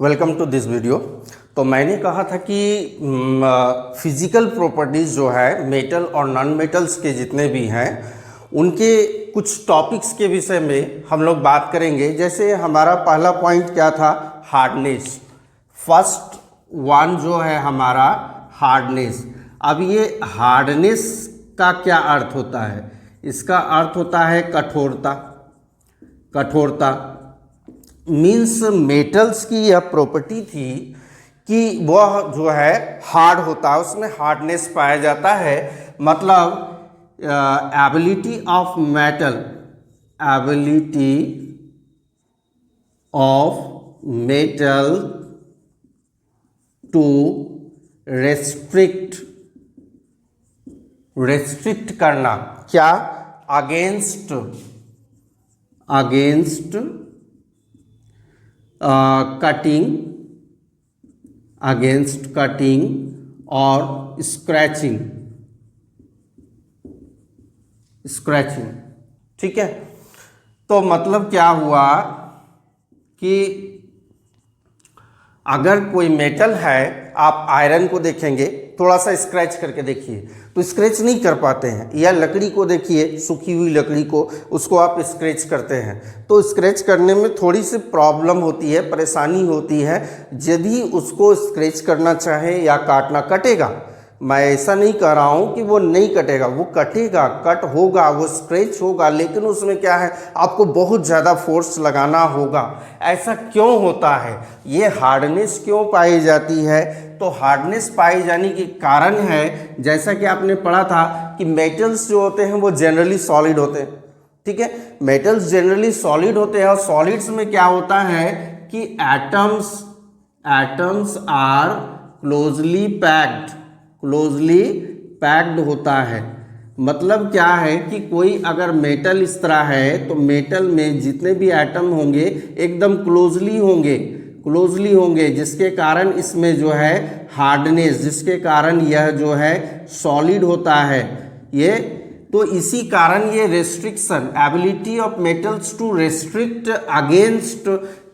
Welcome to this video. तो मैंने कहा था कि फिज़िकल प्रॉपर्टीज़ जो है मेटल और नॉन मेटल्स के जितने भी हैं उनके कुछ टॉपिक्स के विषय में हम लोग बात करेंगे। जैसे हमारा पहला पॉइंट क्या था, हार्डनेस। फर्स्ट वन जो है हमारा हार्डनेस। अब ये हार्डनेस का क्या अर्थ होता है? इसका अर्थ होता है कठोरता। कठोरता मीन्स मेटल्स की यह प्रॉपर्टी थी कि वह जो है हार्ड होता है, उसमें हार्डनेस पाया जाता है। मतलब ability of metal, ability of metal to restrict करना, क्या? अगेंस्ट कटिंग, अगेंस्ट कटिंग और स्क्रैचिंग। ठीक है। तो मतलब क्या हुआ कि अगर कोई मेटल है, आप आयरन को देखेंगे, थोड़ा सा स्क्रैच करके देखिए तो स्क्रैच नहीं कर पाते हैं। या लकड़ी को देखिए, सूखी हुई लकड़ी को, उसको आप स्क्रैच करते हैं तो स्क्रैच करने में थोड़ी सी प्रॉब्लम होती है, परेशानी होती है। यदि उसको स्क्रैच करना चाहे या काटना, कटेगा। मैं ऐसा नहीं कह रहा हूँ कि वो नहीं कटेगा, वो कटेगा, कट होगा, वो स्क्रैच होगा, लेकिन उसमें क्या है, आपको बहुत ज़्यादा फोर्स लगाना होगा। ऐसा क्यों होता है? ये हार्डनेस क्यों पाई जाती है? तो हार्डनेस पाई जाने के कारण है, जैसा कि आपने पढ़ा था कि मेटल्स जो होते हैं वो जनरली सॉलिड होते हैं। ठीक है, मेटल्स जनरली सॉलिड होते हैं और सॉलिड्स में क्या होता है कि एटम्स आर क्लोजली पैक्ड होता है। मतलब क्या है कि कोई अगर मेटल इस तरह है तो मेटल में जितने भी एटम होंगे एकदम क्लोजली होंगे, जिसके कारण इसमें जो है हार्डनेस, जिसके कारण यह जो है सॉलिड होता है। ये तो इसी कारण ये restriction, ability of metals to restrict against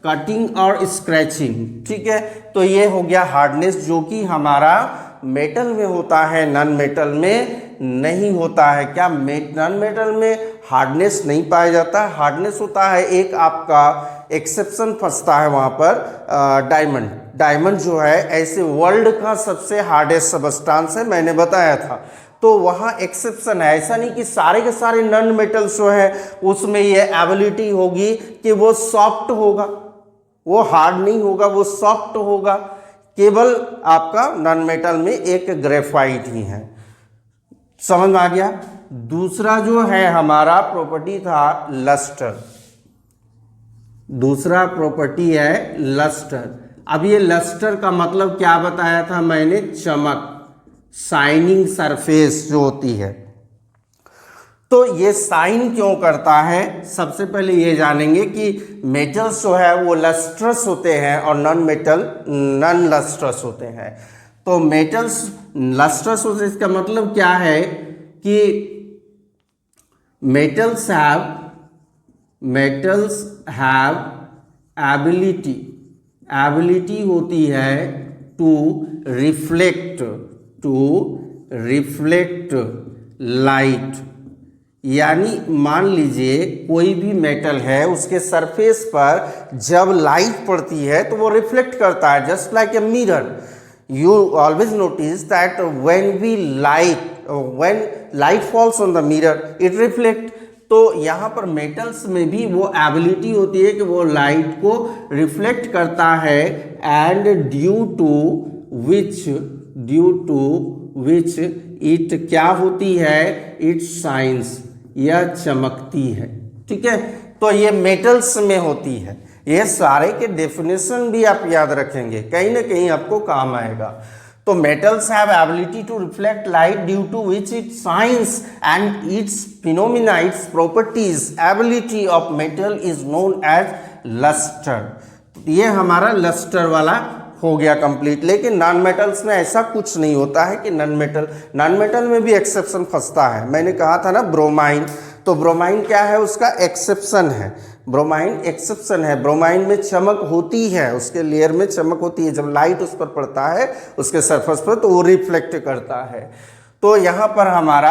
cutting और स्क्रैचिंग। ठीक है, तो ये हो गया हार्डनेस, जो कि हमारा मेटल में होता है, नॉन मेटल में नहीं होता है। क्या नॉन मेटल में हार्डनेस नहीं पाया जाता है? हार्डनेस होता है। एक आपका एक्सेप्शन फंसता है वहाँ पर, डायमंड जो है ऐसे वर्ल्ड का सबसे हार्डेस्ट सबस्टांस है, मैंने बताया था। तो वहाँ एक्सेप्शन है, ऐसा नहीं कि सारे के सारे नॉन मेटल्स जो है उसमें ये एबिलिटी होगी कि वो सॉफ्ट होगा, वो हार्ड नहीं होगा, वो सॉफ्ट होगा। केवल आपका नॉन मेटल में एक ग्रेफाइट ही है। समझ में आ गया? दूसरा जो है हमारा प्रॉपर्टी था लस्टर। दूसरा प्रॉपर्टी है लस्टर। अब ये लस्टर का मतलब क्या बताया था मैंने? चमक, शाइनिंग सरफेस जो होती है। तो ये शाइन क्यों करता है? सबसे पहले ये जानेंगे कि मेटल्स जो है वो लस्ट्रस होते हैं और नॉन लस्ट्रस होते हैं। तो मेटल्स लस्ट्रस होते हैं, इसका मतलब क्या है कि मेटल्स हैव एबिलिटी होती है टू रिफ्लेक्ट लाइट। यानी मान लीजिए कोई भी मेटल है, उसके सरफेस पर जब लाइट पड़ती है तो वो रिफ्लेक्ट करता है, just like a mirror. You always notice that when light falls on the mirror it reflect. तो यहाँ पर मेटल्स में भी वो एबिलिटी होती है कि वो लाइट को रिफ्लेक्ट करता है, and due to which it क्या होती है? इट शाइन्स, यह चमकती है। ठीक है, तो ये मेटल्स में होती है। ये सारे के डेफिनेशन भी आप याद रखेंगे, कहीं ना कहीं आपको काम आएगा। तो metals have ability to reflect light due to which it shines and its phenomena, its properties, ability of metal is known as lustre. ये हमारा लस्टर वाला हो गया कंप्लीट। लेकिन नॉन मेटल्स में ऐसा कुछ नहीं होता है कि नॉन मेटल में भी एक्सेप्शन फंसता है। मैंने कहा था ना ब्रोमाइन, तो ब्रोमाइन क्या है? उसका एक्सेप्शन है। ब्रोमाइन एक्सेप्शन है। ब्रोमाइन में चमक होती है, उसके लेयर में चमक होती है, जब लाइट उस पर पड़ता है उसके सरफेस पर तो वो रिफ्लेक्ट करता है। तो यहाँ पर हमारा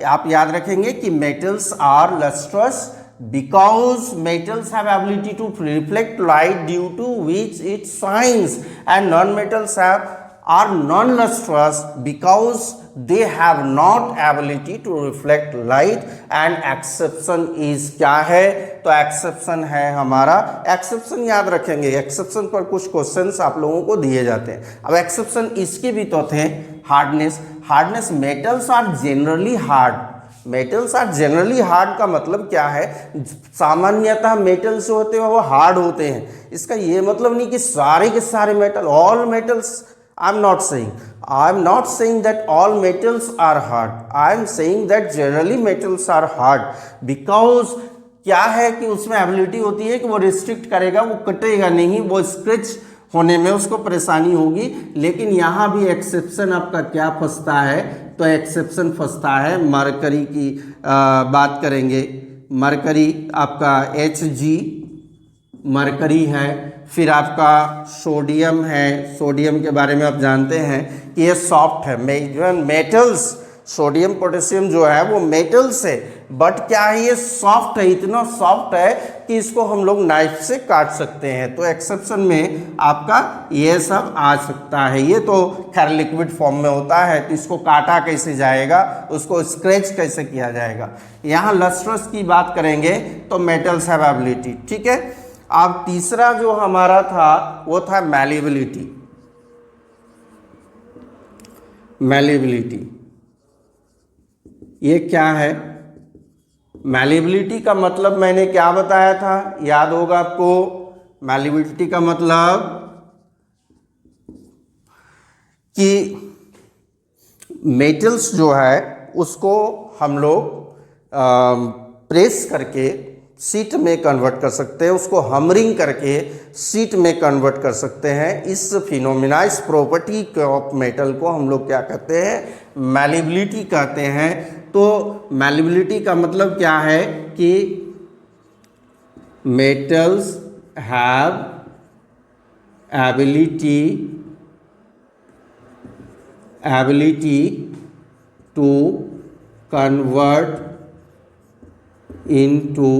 आप याद रखेंगे कि metals are lustrous because metals have ability to reflect light due to which it shines, and non-metals are non-lustrous because they have not ability to reflect light, and exception is क्या है? तो exception है हमारा, exception याद रखेंगे, exception पर कुछ questions आप लोगों को दिए जाते हैं। अब exception इसके भी तो थे, hardness metals are generally hard, metals are generally hard का मतलब क्या है? सामान्यतः मेटल्स जो होते हैं वो हार्ड होते हैं। इसका ये मतलब नहीं कि सारे के सारे metal, all metals, I am not saying that all metals are hard, I am saying that generally metals are hard because क्या है कि उसमें एबिलिटी होती है कि वो रिस्ट्रिक्ट करेगा, वो कटेगा नहीं, वो स्क्रैच होने में उसको परेशानी होगी। लेकिन यहाँ भी एक्सेप्शन आपका क्या फंसता है? तो एक्सेप्शन फंसता है मरकरी की बात करेंगे। मरकरी आपका Hg मरकरी है, फिर आपका सोडियम है, सोडियम के बारे में आप जानते हैं कि ये सॉफ्ट है। मेटल्स सोडियम पोटेशियम जो है वो मेटल्स है, बट क्या है ये सॉफ्ट है, इतना सॉफ्ट है कि इसको हम लोग नाइफ से काट सकते हैं। तो एक्सेप्शन में आपका ये सब आ सकता है। ये तो खैर लिक्विड फॉर्म में होता है, तो इसको काटा कैसे जाएगा, उसको स्क्रैच कैसे किया जाएगा। यहाँ लस्ट्रस की बात करेंगे तो मेटल्स हैव एबिलिटी, ठीक है। अब तीसरा जो हमारा था वो था मैलिएबिलिटी। मैलिएबिलिटी ये क्या है? मैलिएबिलिटी का मतलब मैंने क्या बताया था, याद होगा आपको। मैलिएबिलिटी का मतलब कि मेटल्स जो है उसको हम लोग प्रेस करके शीट में कन्वर्ट कर सकते हैं, उसको हमरिंग करके शीट में कन्वर्ट कर सकते हैं। इस फिनोमिना, इस प्रॉपर्टी ऑफ मेटल को हम लोग क्या कहते हैं? मैलिएबिलिटी कहते हैं। तो मैलिएबिलिटी का मतलब क्या है कि metals have ability to convert into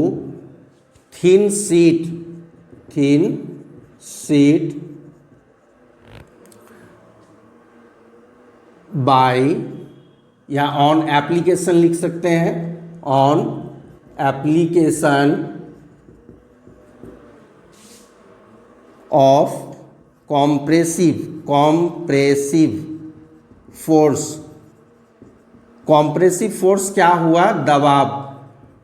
thin sheet by या ऑन एप्लीकेशन लिख सकते हैं, on application of compressive force. Compressive force क्या हुआ? दबाव।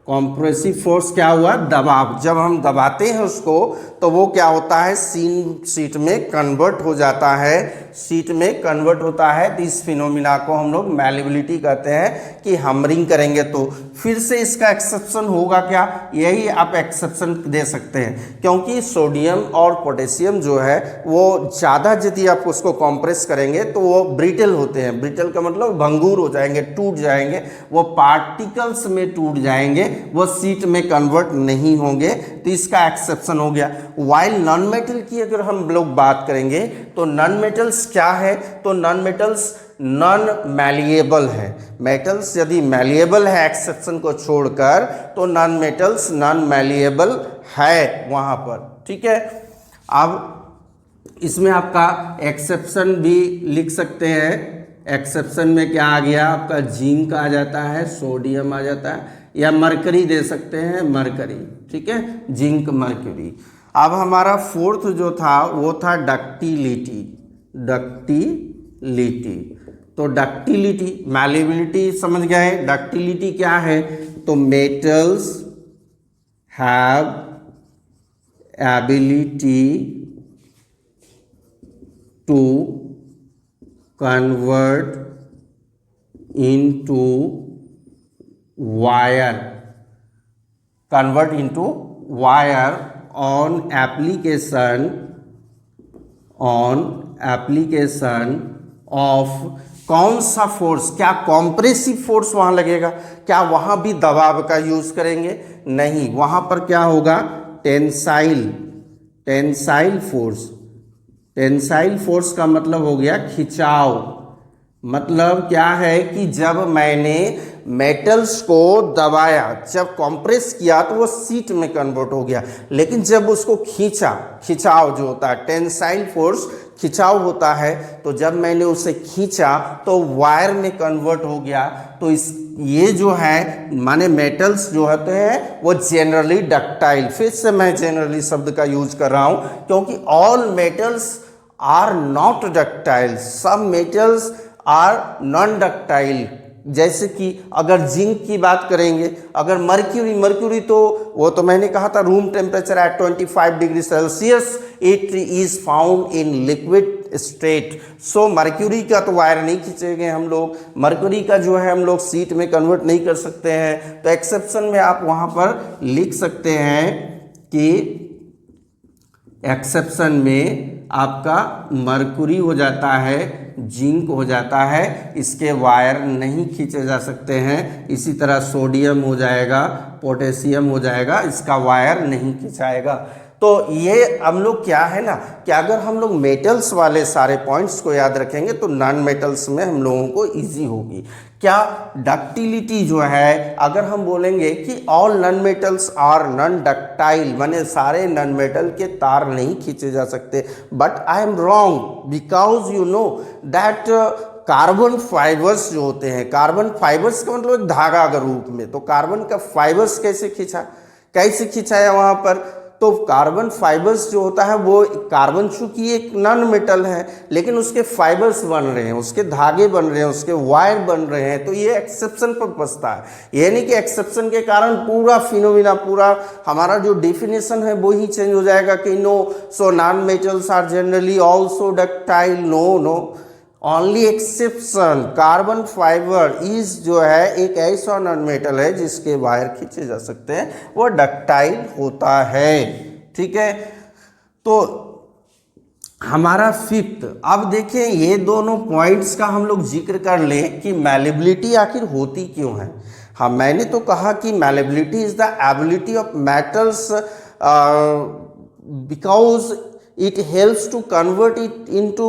कॉम्प्रेसिव फोर्स क्या हुआ? दबाव। जब हम दबाते हैं उसको तो वो क्या होता है? शीट में कन्वर्ट हो जाता है, शीट में कन्वर्ट होता है। तो इस फिनोमिना को हम लोग मैलिएबिलिटी कहते हैं कि हमरिंग करेंगे तो। फिर से इसका एक्सेप्शन होगा क्या? यही आप एक्सेप्शन दे सकते हैं, क्योंकि सोडियम और पोटेशियम जो है वो ज़्यादा यदि आप उसको कॉम्प्रेस करेंगे तो वो ब्रिटल होते हैं। ब्रिटल का मतलब भंगूर हो जाएंगे, टूट जाएंगे, वो पार्टिकल्स में टूट जाएंगे, वो शीट में कन्वर्ट नहीं होंगे। तो इसका एक्सेप्शन हो गया। वाइल नॉन मेटल की अगर हम लोग बात करेंगे तो नॉन मेटल्स क्या है? तो नॉन मेटल्स नॉन मैलिएबल है। मेटल्स यदि मैलिएबल है एक्सेप्शन को छोड़कर, तो नॉन मेटल्स नॉन मैलिएबल है वहां पर, ठीक है। अब इसमें आपका एक्सेप्शन भी लिख सकते हैं। एक्सेप्शन में क्या आ गया? आपका जिंक आ जाता है, सोडियम आ जाता है, या मरकरी दे सकते हैं, मरकरी, ठीक है, जिंक मरकरी। अब हमारा फोर्थ जो था वो था डक्टिलिटी। तो डक्टिलिटी, मैलिएबिलिटी समझ गए, डक्टिलिटी क्या है? तो metals have ability to convert into wire, on application of कौन सा फोर्स? क्या कॉम्प्रेसिव फोर्स वहां लगेगा? क्या वहां भी दबाव का यूज करेंगे? नहीं, वहां पर क्या होगा? Tensile, tensile force. Tensile force का मतलब हो गया खिंचाव। मतलब क्या है कि जब मैंने मेटल्स को दबाया, जब कंप्रेस किया तो वो शीट में कन्वर्ट हो गया, लेकिन जब उसको खींचा, खिंचाव जो होता है टेंसाइल फोर्स खिंचाव होता है, तो जब मैंने उसे खींचा तो वायर में कन्वर्ट हो गया। तो इस ये जो है माने मेटल्स जो होते हैं वो जनरली डक्टाइल, फिर से मैं जनरली शब्द का यूज कर रहा हूं क्योंकि all metals are not ductile, some metals are non ductile. जैसे कि अगर जिंक की बात करेंगे, अगर मर्क्यूरी, मर्क्यूरी तो वो तो मैंने कहा था room temperature at 25 degree Celsius it is found in liquid state. So mercury का तो वायर नहीं खींचेंगे हम लोग, मर्क्यूरी का जो है हम लोग शीट में कन्वर्ट नहीं कर सकते हैं। तो एक्सेप्शन में आप वहां पर लिख सकते हैं कि एक्सेप्शन में आपका मर्क्यूरी हो जाता है, जिंक हो जाता है, इसके वायर नहीं खींचे जा सकते हैं। इसी तरह सोडियम हो जाएगा, पोटेशियम हो जाएगा, इसका वायर नहीं खिंचाएगा। तो ये हम लोग क्या है ना कि अगर हम लोग मेटल्स वाले सारे पॉइंट्स को याद रखेंगे तो नॉन मेटल्स में हम लोगों को इजी होगी। क्या डक्टिलिटी जो है, अगर हम बोलेंगे कि all non metals are non ductile, माने सारे नॉन मेटल के तार नहीं खींचे जा सकते, but I am wrong because you know that carbon fibres जो होते हैं, कार्बन फाइबर्स का मतलब एक धागा अगर रूप में, तो कार्बन का फाइबर्स कैसे खींचाया वहां पर, तो कार्बन फाइबर्स जो होता है वो कार्बन चूंकि एक नॉन मेटल है लेकिन उसके फाइबर्स बन रहे हैं, उसके धागे बन रहे हैं, उसके वायर बन रहे हैं, तो ये एक्सेप्शन पर बसता है। ये नहीं कि एक्सेप्शन के कारण पूरा फिनोमिना, पूरा हमारा जो डेफिनेशन है वो ही चेंज हो जाएगा कि no so non metals are generally also ductile. No, only exception carbon fibre is जो है एक ऐसा नॉन मेटल है जिसके वायर खींचे जा सकते हैं, वो डक्टाइल होता है। ठीक है, तो हमारा फिफ्थ, अब देखें ये दोनों पॉइंट्स का हम लोग जिक्र कर लें कि मैलेबिलिटी आखिर होती क्यों है। हाँ, मैंने तो कहा कि malleability is the ability of metals because it helps to convert it into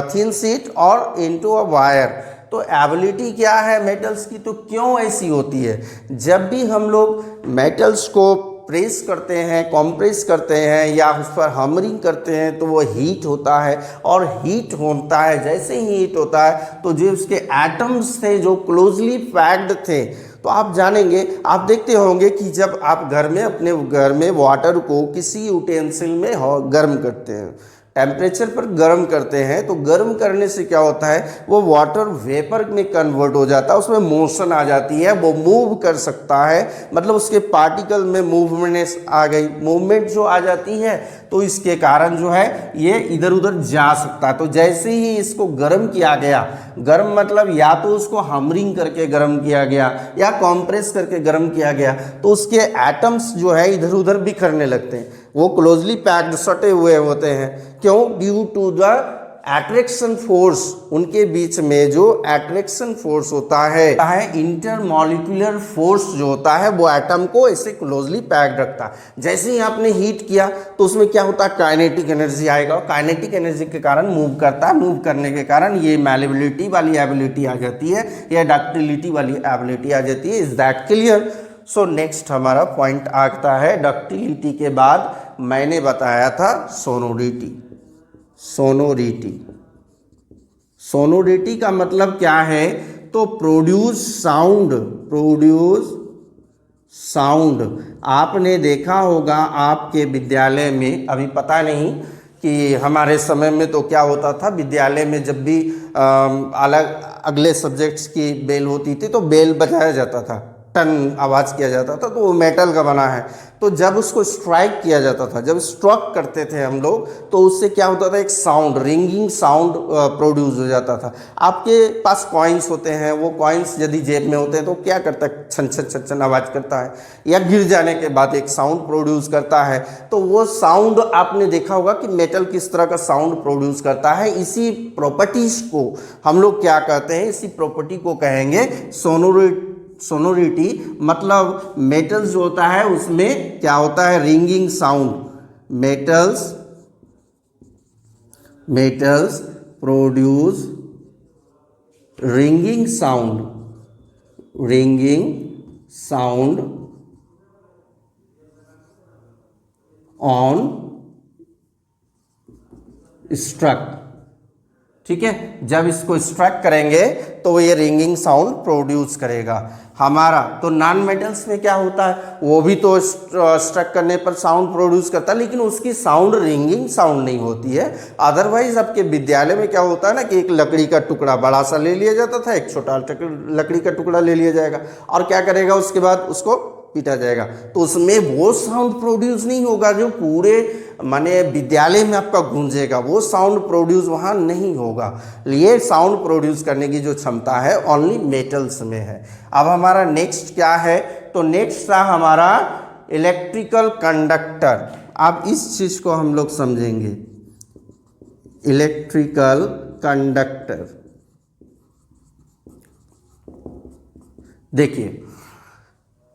thin sheet or into a wire। तो एबिलिटी क्या है मेटल्स की, तो क्यों ऐसी होती है? जब भी हम लोग मेटल्स को प्रेस करते हैं, कंप्रेस करते हैं या उस पर हमरिंग करते हैं तो वो हीट होता है, और हीट होता है, जैसे ही हीट होता है तो जो उसके एटम्स थे जो क्लोजली पैक्ड थे, तो आप जानेंगे, आप देखते होंगे कि जब आप घर में अपने घर में वाटर को किसी यूटेंसिल में गर्म करते हैं, टेम्परेचर पर गर्म करते हैं, तो गर्म करने से क्या होता है, वो वाटर वेपर में कन्वर्ट हो जाता है, उसमें मोशन आ जाती है, वो मूव कर सकता है, मतलब उसके पार्टिकल में मूवमेंट आ गई, मूवमेंट जो आ जाती है तो इसके कारण जो है ये इधर उधर जा सकता है। तो जैसे ही इसको गर्म किया गया, गर्म मतलब या तो उसको हमरिंग करके गर्म किया गया या कंप्रेस करके गर्म किया गया, तो उसके एटम्स जो है इधर उधर बिखरने लगते हैं, वो क्लोजली पैक्ड सटे हुए होते हैं। क्यों? Due to the attraction force, उनके बीच में जो अट्रैक्शन फोर्स होता है इंटरमॉलिक्यूलर फोर्स जो होता है वो एटम को ऐसे क्लोजली पैक्ड रखता है। जैसे ही आपने हीट किया तो उसमें क्या होता है, काइनेटिक एनर्जी आएगा, काइनेटिक एनर्जी के कारण मूव करता है, मूव करने के कारण ये मैलेबिलिटी वाली एबिलिटी आ जाती है या डक्टिलिटी वाली एबिलिटी आ जाती है। Is that clear? So next हमारा पॉइंट आता है, डक्टिलिटी के बाद मैंने बताया था सोनोरिटी। सोनोरिटी, सोनोरिटी का मतलब क्या है, तो प्रोड्यूस साउंड, प्रोड्यूस साउंड। आपने देखा होगा आपके विद्यालय में, अभी पता नहीं कि हमारे समय में तो क्या होता था, विद्यालय में जब भी अलग अगले सब्जेक्ट्स की बेल होती थी तो बेल बजाया जाता था, टन आवाज़ किया जाता था, तो वो मेटल का बना है, तो जब उसको स्ट्राइक किया जाता था, जब स्ट्रोक करते थे हम लोग, तो उससे क्या होता था, एक साउंड, रिंगिंग साउंड प्रोड्यूस हो जाता था। आपके पास कॉइन्स होते हैं, वो कॉइन्स यदि जेब में होते हैं तो क्या करता है, छन छन छन छन आवाज़ करता है, या गिर जाने के बाद एक साउंड प्रोड्यूस करता है। तो वो साउंड आपने देखा होगा कि मेटल किस तरह का साउंड प्रोड्यूस करता है। इसी प्रॉपर्टीज को हम लोग क्या कहते हैं, इसी प्रॉपर्टी को कहेंगे सोनोरिटी मतलब मेटल्स जो होता है उसमें क्या होता है, ringing sound. Metals produce ringing sound on struck. ठीक है, जब इसको स्ट्रक करेंगे तो ये रिंगिंग साउंड प्रोड्यूस करेगा हमारा। तो नॉन मेटल्स में क्या होता है, वो भी तो स्ट्रक करने पर साउंड प्रोड्यूस करता है, लेकिन उसकी साउंड रिंगिंग साउंड नहीं होती है। अदरवाइज आपके विद्यालय में क्या होता है ना कि एक लकड़ी का टुकड़ा बड़ा सा ले लिया जाता था, एक छोटा लकड़ी का टुकड़ा ले लिया जाएगा और क्या करेगा, उसके बाद उसको पीटा जाएगा, तो उसमें वो साउंड प्रोड्यूस नहीं होगा जो पूरे माने विद्यालय में आपका गूंजेगा, वो साउंड प्रोड्यूस वहाँ नहीं होगा। ये साउंड प्रोड्यूस करने की जो क्षमता है ओनली मेटल्स में है। अब हमारा नेक्स्ट क्या है, तो नेक्स्ट था हमारा इलेक्ट्रिकल कंडक्टर। अब इस चीज़ को हम लोग समझेंगे, इलेक्ट्रिकल कंडक्टर। देखिए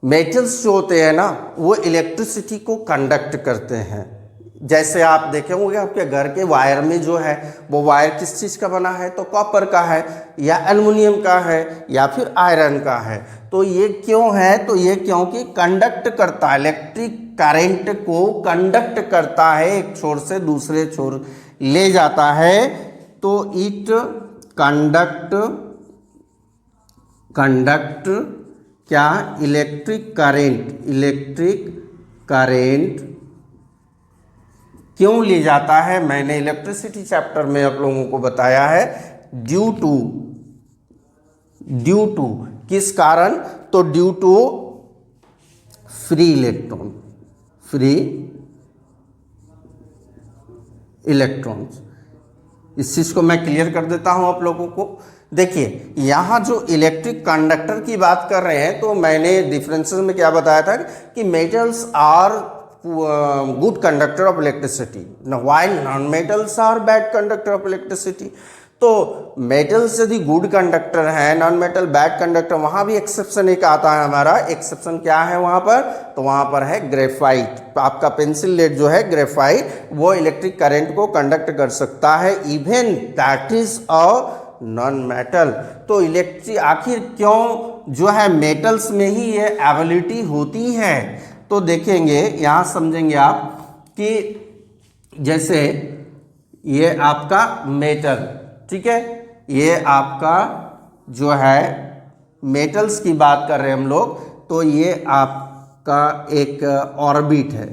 मेटल्स जो होते हैं ना वो इलेक्ट्रिसिटी को कंडक्ट करते हैं। जैसे आप देखे होंगे आपके घर के वायर में जो है वो वायर किस चीज़ का बना है, तो कॉपर का है या एल्युमिनियम का है या फिर आयरन का है। तो ये क्यों है, तो ये क्योंकि कंडक्ट करता है, इलेक्ट्रिक करंट को कंडक्ट करता है, एक छोर से दूसरे छोर ले जाता है। तो इट कंडक्ट क्या, इलेक्ट्रिक करेंट क्यों ले जाता है, मैंने इलेक्ट्रिसिटी चैप्टर में आप लोगों को बताया है, ड्यू टू किस कारण, तो ड्यू टू फ्री इलेक्ट्रॉन्स। इस चीज को मैं क्लियर कर देता हूं आप लोगों को। देखिए यहाँ जो इलेक्ट्रिक कंडक्टर की बात कर रहे हैं तो मैंने डिफरेंसेस में क्या बताया था कि metals are good conductor of electricity while non metals are bad conductor of electricity. तो मेटल्स यदि गुड कंडक्टर है, नॉन मेटल बैड कंडक्टर, वहाँ भी एक्सेप्शन एक आता है हमारा। एक्सेप्शन क्या है वहाँ पर, तो वहाँ पर है ग्रेफाइट। आपका पेंसिल लेड जो है ग्रेफाइट, वो इलेक्ट्रिक करंट को कंडक्ट कर सकता है, even that is a non metal. तो इलेक्ट्रिक आखिर क्यों जो है मेटल्स में ही ये एबिलिटी होती है, तो देखेंगे यहाँ समझेंगे आप कि जैसे ये आपका मेटल, ठीक है, ये आपका जो है मेटल्स की बात कर रहे हैं हम लोग, तो ये आपका एक ऑर्बिट है,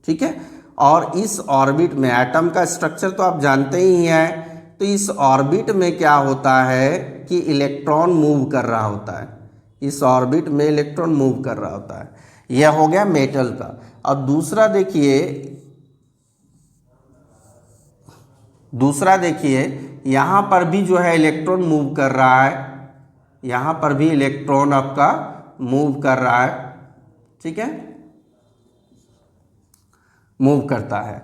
ठीक है। और इस ऑर्बिट में एटम का स्ट्रक्चर तो आप जानते ही हैं। तो इस ऑर्बिट में क्या होता है कि इलेक्ट्रॉन मूव कर रहा होता है, इस ऑर्बिट में इलेक्ट्रॉन मूव कर रहा होता है। यह हो गया मेटल का। अब दूसरा देखिए यहाँ पर भी जो है इलेक्ट्रॉन मूव कर रहा है, यहाँ पर भी इलेक्ट्रॉन आपका मूव कर रहा है, ठीक है, मूव करता है।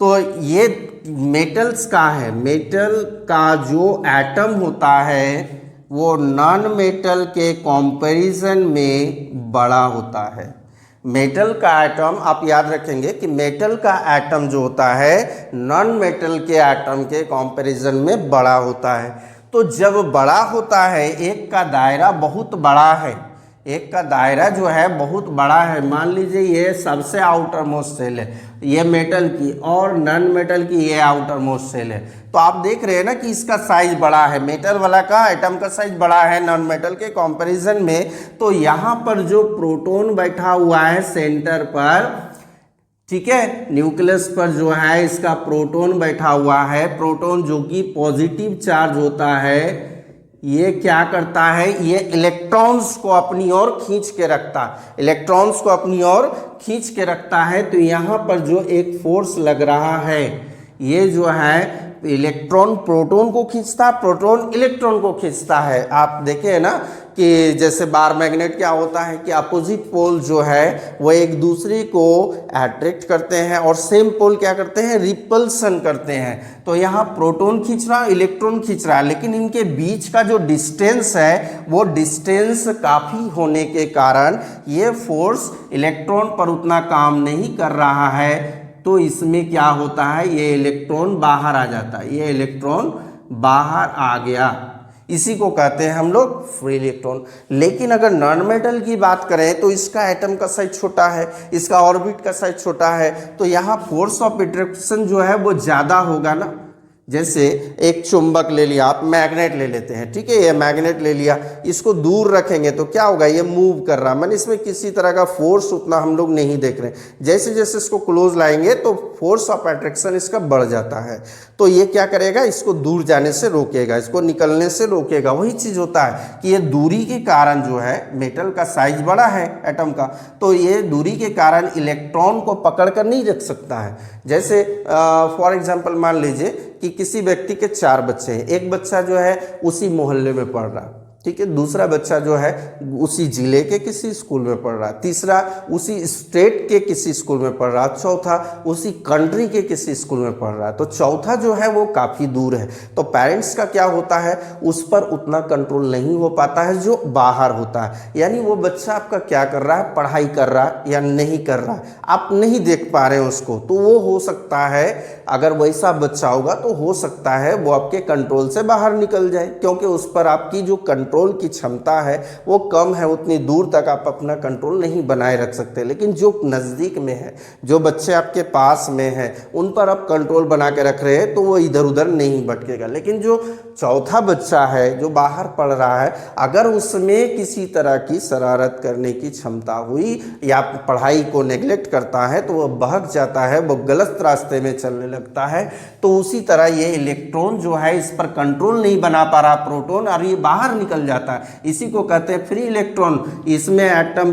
तो ये मेटल्स का है, मेटल का जो एटम होता है वो नॉन मेटल के कंपैरिजन में बड़ा होता है। मेटल का एटम आप याद रखेंगे कि मेटल का एटम जो होता है नॉन मेटल के एटम के कंपैरिजन में बड़ा होता है। तो जब बड़ा होता है, एक का दायरा बहुत बड़ा है, एक का दायरा जो है बहुत बड़ा है, मान लीजिए ये सबसे आउटर मोस्ट सेल है ये मेटल की, और नॉन मेटल की ये आउटर मोस्ट सेल है। तो आप देख रहे हैं ना कि इसका साइज बड़ा है, मेटल वाला का एटम का साइज बड़ा है नॉन मेटल के कंपैरिजन में। तो यहाँ पर जो प्रोटॉन बैठा हुआ है सेंटर पर, ठीक है, न्यूक्लियस पर जो है इसका प्रोटॉन बैठा हुआ है, प्रोटॉन जो कि पॉजिटिव चार्ज होता है, ये क्या करता है, ये इलेक्ट्रॉन्स को अपनी ओर खींच के रखता है, इलेक्ट्रॉन्स को अपनी ओर खींच के रखता है। तो यहाँ पर जो एक फोर्स लग रहा है, ये जो है इलेक्ट्रॉन प्रोटॉन को खींचता है, प्रोटॉन इलेक्ट्रॉन को खींचता है। आप देखें ना कि जैसे बार मैग्नेट क्या होता है कि अपोजिट पोल जो है वो एक दूसरे को अट्रैक्ट करते हैं और सेम पोल क्या करते हैं, रिपल्सन करते हैं। तो यहाँ प्रोटॉन खींच रहा है, इलेक्ट्रॉन खींच रहा है, लेकिन इनके बीच का जो डिस्टेंस है वो डिस्टेंस काफ़ी होने के कारण ये फोर्स इलेक्ट्रॉन पर उतना काम नहीं कर रहा है। तो इसमें क्या होता है, ये इलेक्ट्रॉन बाहर आ जाता है, ये इलेक्ट्रॉन बाहर आ गया, इसी को कहते हैं हम लोग फ्री इलेक्ट्रॉन। लेकिन अगर नॉन मेटल की बात करें तो इसका एटम का साइज छोटा है, इसका ऑर्बिट का साइज छोटा है, तो यहाँ फोर्स ऑफ अट्रैक्शन जो है वो ज़्यादा होगा ना। जैसे एक चुंबक ले लिया, आप मैग्नेट ले लेते हैं, ठीक है, ये मैग्नेट ले लिया, इसको दूर रखेंगे तो क्या होगा, ये मूव कर रहा है, मैंने इसमें किसी तरह का फोर्स उतना हम लोग नहीं देख रहे हैं। जैसे जैसे इसको क्लोज लाएंगे तो फोर्स ऑफ अट्रैक्शन इसका बढ़ जाता है, तो ये क्या करेगा, इसको दूर जाने से रोकेगा, इसको निकलने से रोकेगा। वही चीज़ होता है कि ये दूरी के कारण जो है, मेटल का साइज बड़ा है एटम का, तो ये दूरी के कारण इलेक्ट्रॉन को पकड़ कर नहीं रख सकता है। जैसे फॉर एग्जांपल मान लीजिए कि किसी व्यक्ति के 4 बच्चे हैं, एक बच्चा जो है उसी मोहल्ले में पढ़ रहा, ठीक है, दूसरा बच्चा जो है उसी जिले के किसी स्कूल में पढ़ रहा, तीसरा उसी स्टेट के किसी स्कूल में पढ़ रहा, चौथा उसी कंट्री के किसी स्कूल में पढ़ रहा। तो चौथा जो है वो काफ़ी दूर है, तो पेरेंट्स का क्या होता है, उस पर उतना कंट्रोल नहीं हो पाता है जो बाहर होता है। यानी वो बच्चा आपका क्या कर रहा है, पढ़ाई कर रहा है या नहीं कर रहा है, आप नहीं देख पा रहे हैं उसको। तो वो हो सकता है, अगर वैसा बच्चा होगा तो हो सकता है वो आपके कंट्रोल से बाहर निकल जाए, क्योंकि उस पर आपकी जो कंट्रोल की क्षमता है वो कम है, उतनी दूर तक आप अपना कंट्रोल नहीं बनाए रख सकते। लेकिन जो नज़दीक में है, जो बच्चे आपके पास में हैं, उन पर आप कंट्रोल बना के रख रहे हैं तो वो इधर उधर नहीं भटकेगा। लेकिन जो चौथा बच्चा है जो बाहर पढ़ रहा है, अगर उसमें किसी तरह की शरारत करने की क्षमता हुई या पढ़ाई को नेग्लेक्ट करता है तो वह बहक जाता है, वो गलत रास्ते में चलने लगता है। तो उसी तरह ये इलेक्ट्रॉन जो है इस पर कंट्रोल नहीं बना पा रहा प्रोटॉन, और ये बाहर निकल जाता है, इसी को कहते हैं फ्री इलेक्ट्रॉन। इसमें एटम,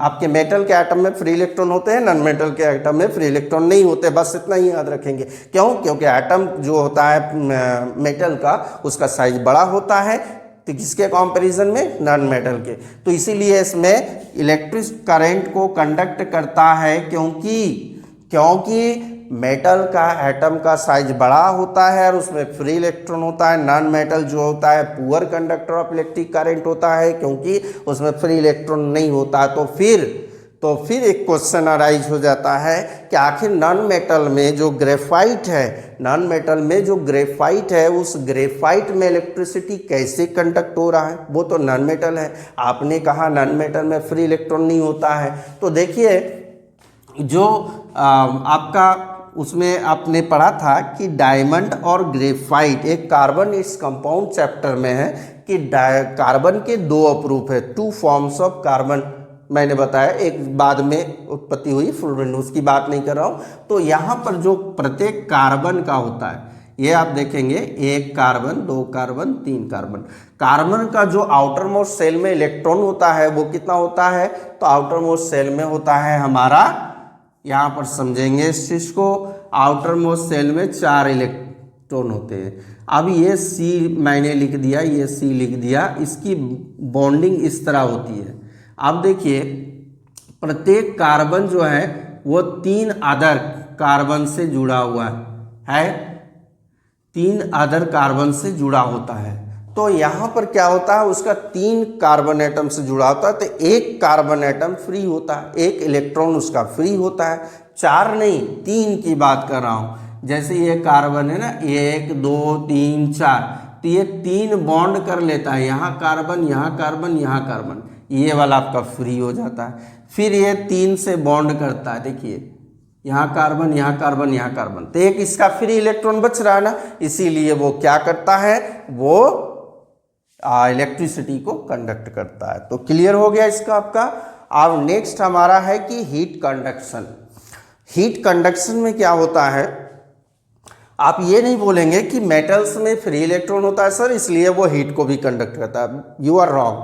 आपके मेटल के एटम में फ्री इलेक्ट्रॉन होते हैं, नॉन मेटल के एटम में फ्री इलेक्ट्रॉन नहीं होते, बस इतना ही याद रखेंगे। क्यों? क्योंकि एटम जो होता है मेटल का, उसका साइज बड़ा होता है, तो किसके कंपैरिजन में, नॉन मेटल के। तो इसीलिए इसमें इलेक्ट्रिक करंट को कंडक्ट करता है, क्योंकि मेटल का एटम का साइज बड़ा होता है और उसमें फ्री इलेक्ट्रॉन होता है। नॉन मेटल जो होता है poor conductor of electric current होता है, क्योंकि उसमें फ्री इलेक्ट्रॉन नहीं होता। तो फिर एक क्वेश्चन अराइज हो जाता है कि आखिर नॉन मेटल में जो ग्रेफाइट है, उस ग्रेफाइट में इलेक्ट्रिसिटी कैसे कंडक्ट हो रहा है, वो तो नॉन मेटल है। आपने कहा नॉन मेटल में फ्री इलेक्ट्रॉन नहीं होता है, तो देखिए जो आपका उसमें आपने पढ़ा था कि डायमंड और ग्रेफाइट, एक कार्बन इस कंपाउंड चैप्टर में है कि कार्बन के 2 अप्रूफ है, 2 फॉर्म्स ऑफ कार्बन मैंने बताया, एक बाद में उत्पत्ति हुई फुलरेन, उसकी बात नहीं कर रहा हूँ। तो यहाँ पर जो प्रत्येक कार्बन का होता है, ये आप देखेंगे 1 कार्बन, 2 कार्बन, 3 कार्बन। कार्बन का जो आउटर मोस्ट सेल में इलेक्ट्रॉन होता है वो कितना होता है, तो आउटर मोस्ट सेल में होता है हमारा, यहाँ पर समझेंगे इस चीज़ को, आउटर मोस्ट सेल में 4 इलेक्ट्रॉन होते हैं। अब ये C मैंने लिख दिया, ये C लिख दिया, इसकी बॉन्डिंग इस तरह होती है। अब देखिए प्रत्येक कार्बन जो है वो 3 अदर कार्बन से जुड़ा हुआ है, 3 अदर कार्बन से जुड़ा होता है। तो यहाँ पर क्या होता है, उसका 3 कार्बन एटम से जुड़ा होता है, तो 1 कार्बन एटम फ्री होता है, 1 इलेक्ट्रॉन उसका फ्री होता है। 4 नहीं, 3 की बात कर रहा हूँ। जैसे ये कार्बन है ना, 1 2 3 4, तो ये 3 बॉन्ड कर लेता है, यहाँ कार्बन, यहाँ कार्बन, यहाँ कार्बन, ये वाला आपका फ्री हो जाता है। फिर ये 3 से बॉन्ड करता है, देखिए यहाँ कार्बन, यहाँ कार्बन, यहाँ कार्बन, तो एक इसका फ्री इलेक्ट्रॉन बच रहा है ना, इसीलिए वो क्या करता है, वो इलेक्ट्रिसिटी को कंडक्ट करता है। तो क्लियर हो गया इसका आपका। अब नेक्स्ट हमारा है कि हीट कंडक्शन। हीट कंडक्शन में क्या होता है, आप ये नहीं बोलेंगे कि मेटल्स में फ्री इलेक्ट्रॉन होता है सर इसलिए वो हीट को भी कंडक्ट करता है, यू आर रॉन्ग।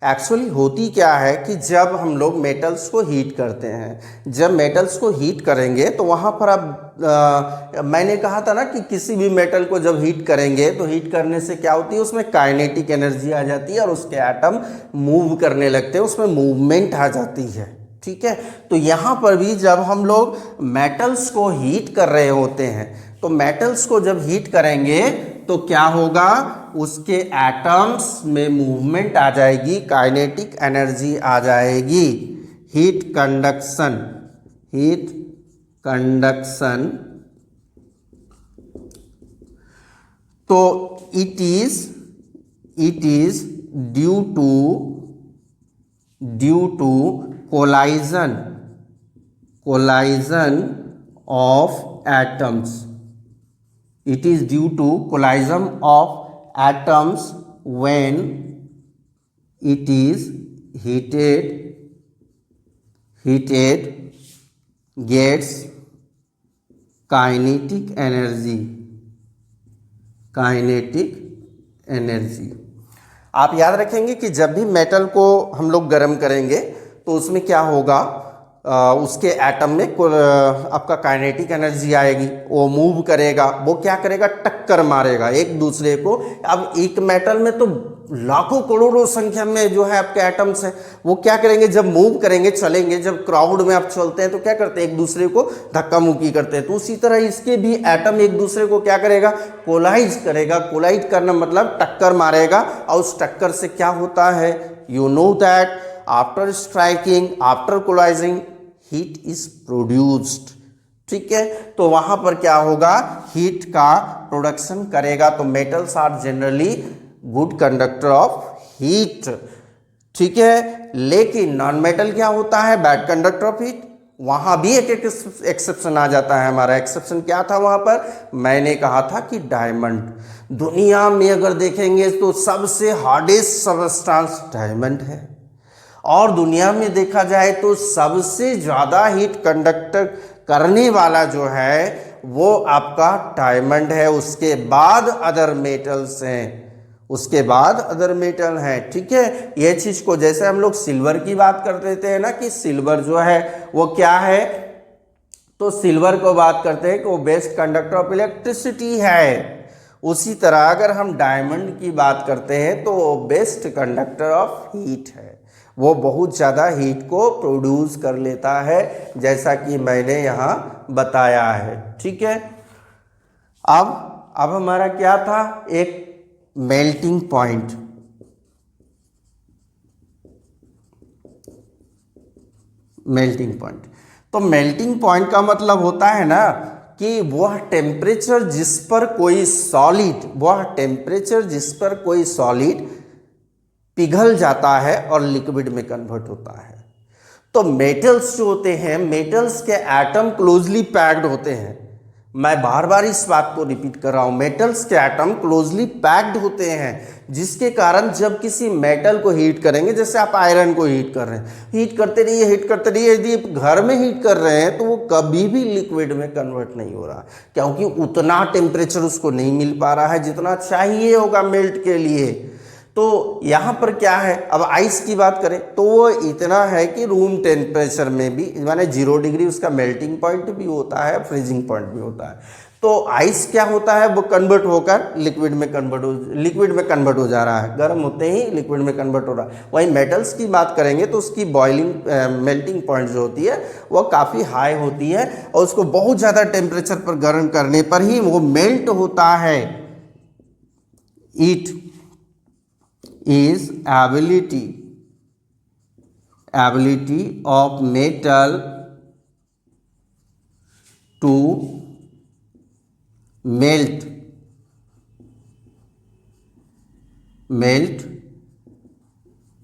एक्चुअली होती क्या है कि जब हम लोग मेटल्स को हीट करते हैं, जब मेटल्स को हीट करेंगे तो वहाँ पर अब मैंने कहा था ना कि किसी भी मेटल को जब हीट करेंगे तो हीट करने से क्या होती है, उसमें काइनेटिक एनर्जी आ जाती है और उसके एटम मूव करने लगते हैं, उसमें मूवमेंट आ जाती है। ठीक है, तो यहाँ पर भी जब हम लोग मेटल्स को हीट कर रहे होते हैं तो मेटल्स को जब हीट करेंगे तो क्या होगा, उसके एटम्स में मूवमेंट आ जाएगी, काइनेटिक एनर्जी आ जाएगी, हीट कंडक्शन, हीट कंडक्शन। तो it is due to collision of atoms, it is due to collision of atoms when it is heated gets kinetic energy। आप याद रखेंगे कि जब भी मेटल को हम लोग गर्म करेंगे तो उसमें क्या होगा, उसके एटम में आपका काइनेटिक एनर्जी आएगी, वो मूव करेगा, वो क्या करेगा, टक्कर मारेगा एक दूसरे को। अब एक मेटल में तो लाखों करोड़ों संख्या में जो है आपके एटम्स हैं, वो क्या करेंगे, जब मूव करेंगे, चलेंगे, जब क्राउड में आप चलते हैं तो क्या करते हैं, एक दूसरे को धक्का मुक्की करते हैं। तो उसी तरह इसके भी एटम एक दूसरे को क्या करेगा, कोलाइज करेगा। कोलाइज करना मतलब टक्कर मारेगा, और उस टक्कर से क्या होता है, you know that after striking, after colliding, heat is produced. ठीक है, तो वहां पर क्या होगा, हीट का प्रोडक्शन करेगा। तो metals are generally good conductor of heat. ठीक है, लेकिन नॉन मेटल क्या होता है, बैड कंडक्टर ऑफ हीट। वहां भी एक एक्सेप्शन आ जाता है। हमारा एक्सेप्शन क्या था वहां पर, मैंने कहा था कि डायमंड। दुनिया में अगर देखेंगे तो सबसे हार्डेस्ट सबस्टांस डायमंड है, और दुनिया में देखा जाए तो सबसे ज़्यादा हीट कंडक्टर करने वाला जो है वो आपका डायमंड है। उसके बाद अदर मेटल्स हैं, उसके बाद अदर मेटल हैं। ठीक है, ये चीज़ को जैसे हम लोग सिल्वर की बात करते थे ना कि सिल्वर जो है वो क्या है, तो सिल्वर को बात करते हैं कि वो बेस्ट कंडक्टर ऑफ इलेक्ट्रिसिटी है। उसी तरह अगर हम डायमंड की बात करते हैं तो वो बेस्ट कंडक्टर ऑफ हीट है, वो बहुत ज़्यादा हीट को प्रोड्यूस कर लेता है, जैसा कि मैंने यहाँ बताया है। ठीक है, अब हमारा क्या था, एक मेल्टिंग पॉइंट। तो मेल्टिंग पॉइंट का मतलब होता है ना कि वह टेम्परेचर जिस पर कोई सॉलिड पिघल जाता है और लिक्विड में कन्वर्ट होता है। तो मेटल्स जो होते हैं, मेटल्स के एटम क्लोजली पैक्ड होते हैं। मैं बार बार इस बात को रिपीट कर रहा हूं, मेटल्स के एटम क्लोजली पैक्ड होते हैं, जिसके कारण जब किसी मेटल को हीट करेंगे, जैसे आप आयरन को हीट कर रहे हैं, हीट करते रहिए, यदि घर में हीट कर रहे हैं तो वो कभी भी लिक्विड में कन्वर्ट नहीं हो रहा, क्योंकि उतना टेम्परेचर उसको नहीं मिल पा रहा है जितना चाहिए होगा मेल्ट के लिए। तो यहाँ पर क्या है, अब आइस की बात करें तो वो इतना है कि रूम टेम्परेचर में भी, माने 0 डिग्री उसका मेल्टिंग पॉइंट भी होता है, फ्रीजिंग पॉइंट भी होता है। तो आइस क्या होता है, वो कन्वर्ट होकर लिक्विड में कन्वर्ट हो जा रहा है, गर्म होते ही लिक्विड में कन्वर्ट हो रहा है। वहीं मेटल्स की बात करेंगे तो उसकी बॉइलिंग मेल्टिंग पॉइंट जो होती है वो काफ़ी हाई होती है, और उसको बहुत ज़्यादा टेम्परेचर पर गर्म करने पर ही वो मेल्ट होता है। It is ability of metal to melt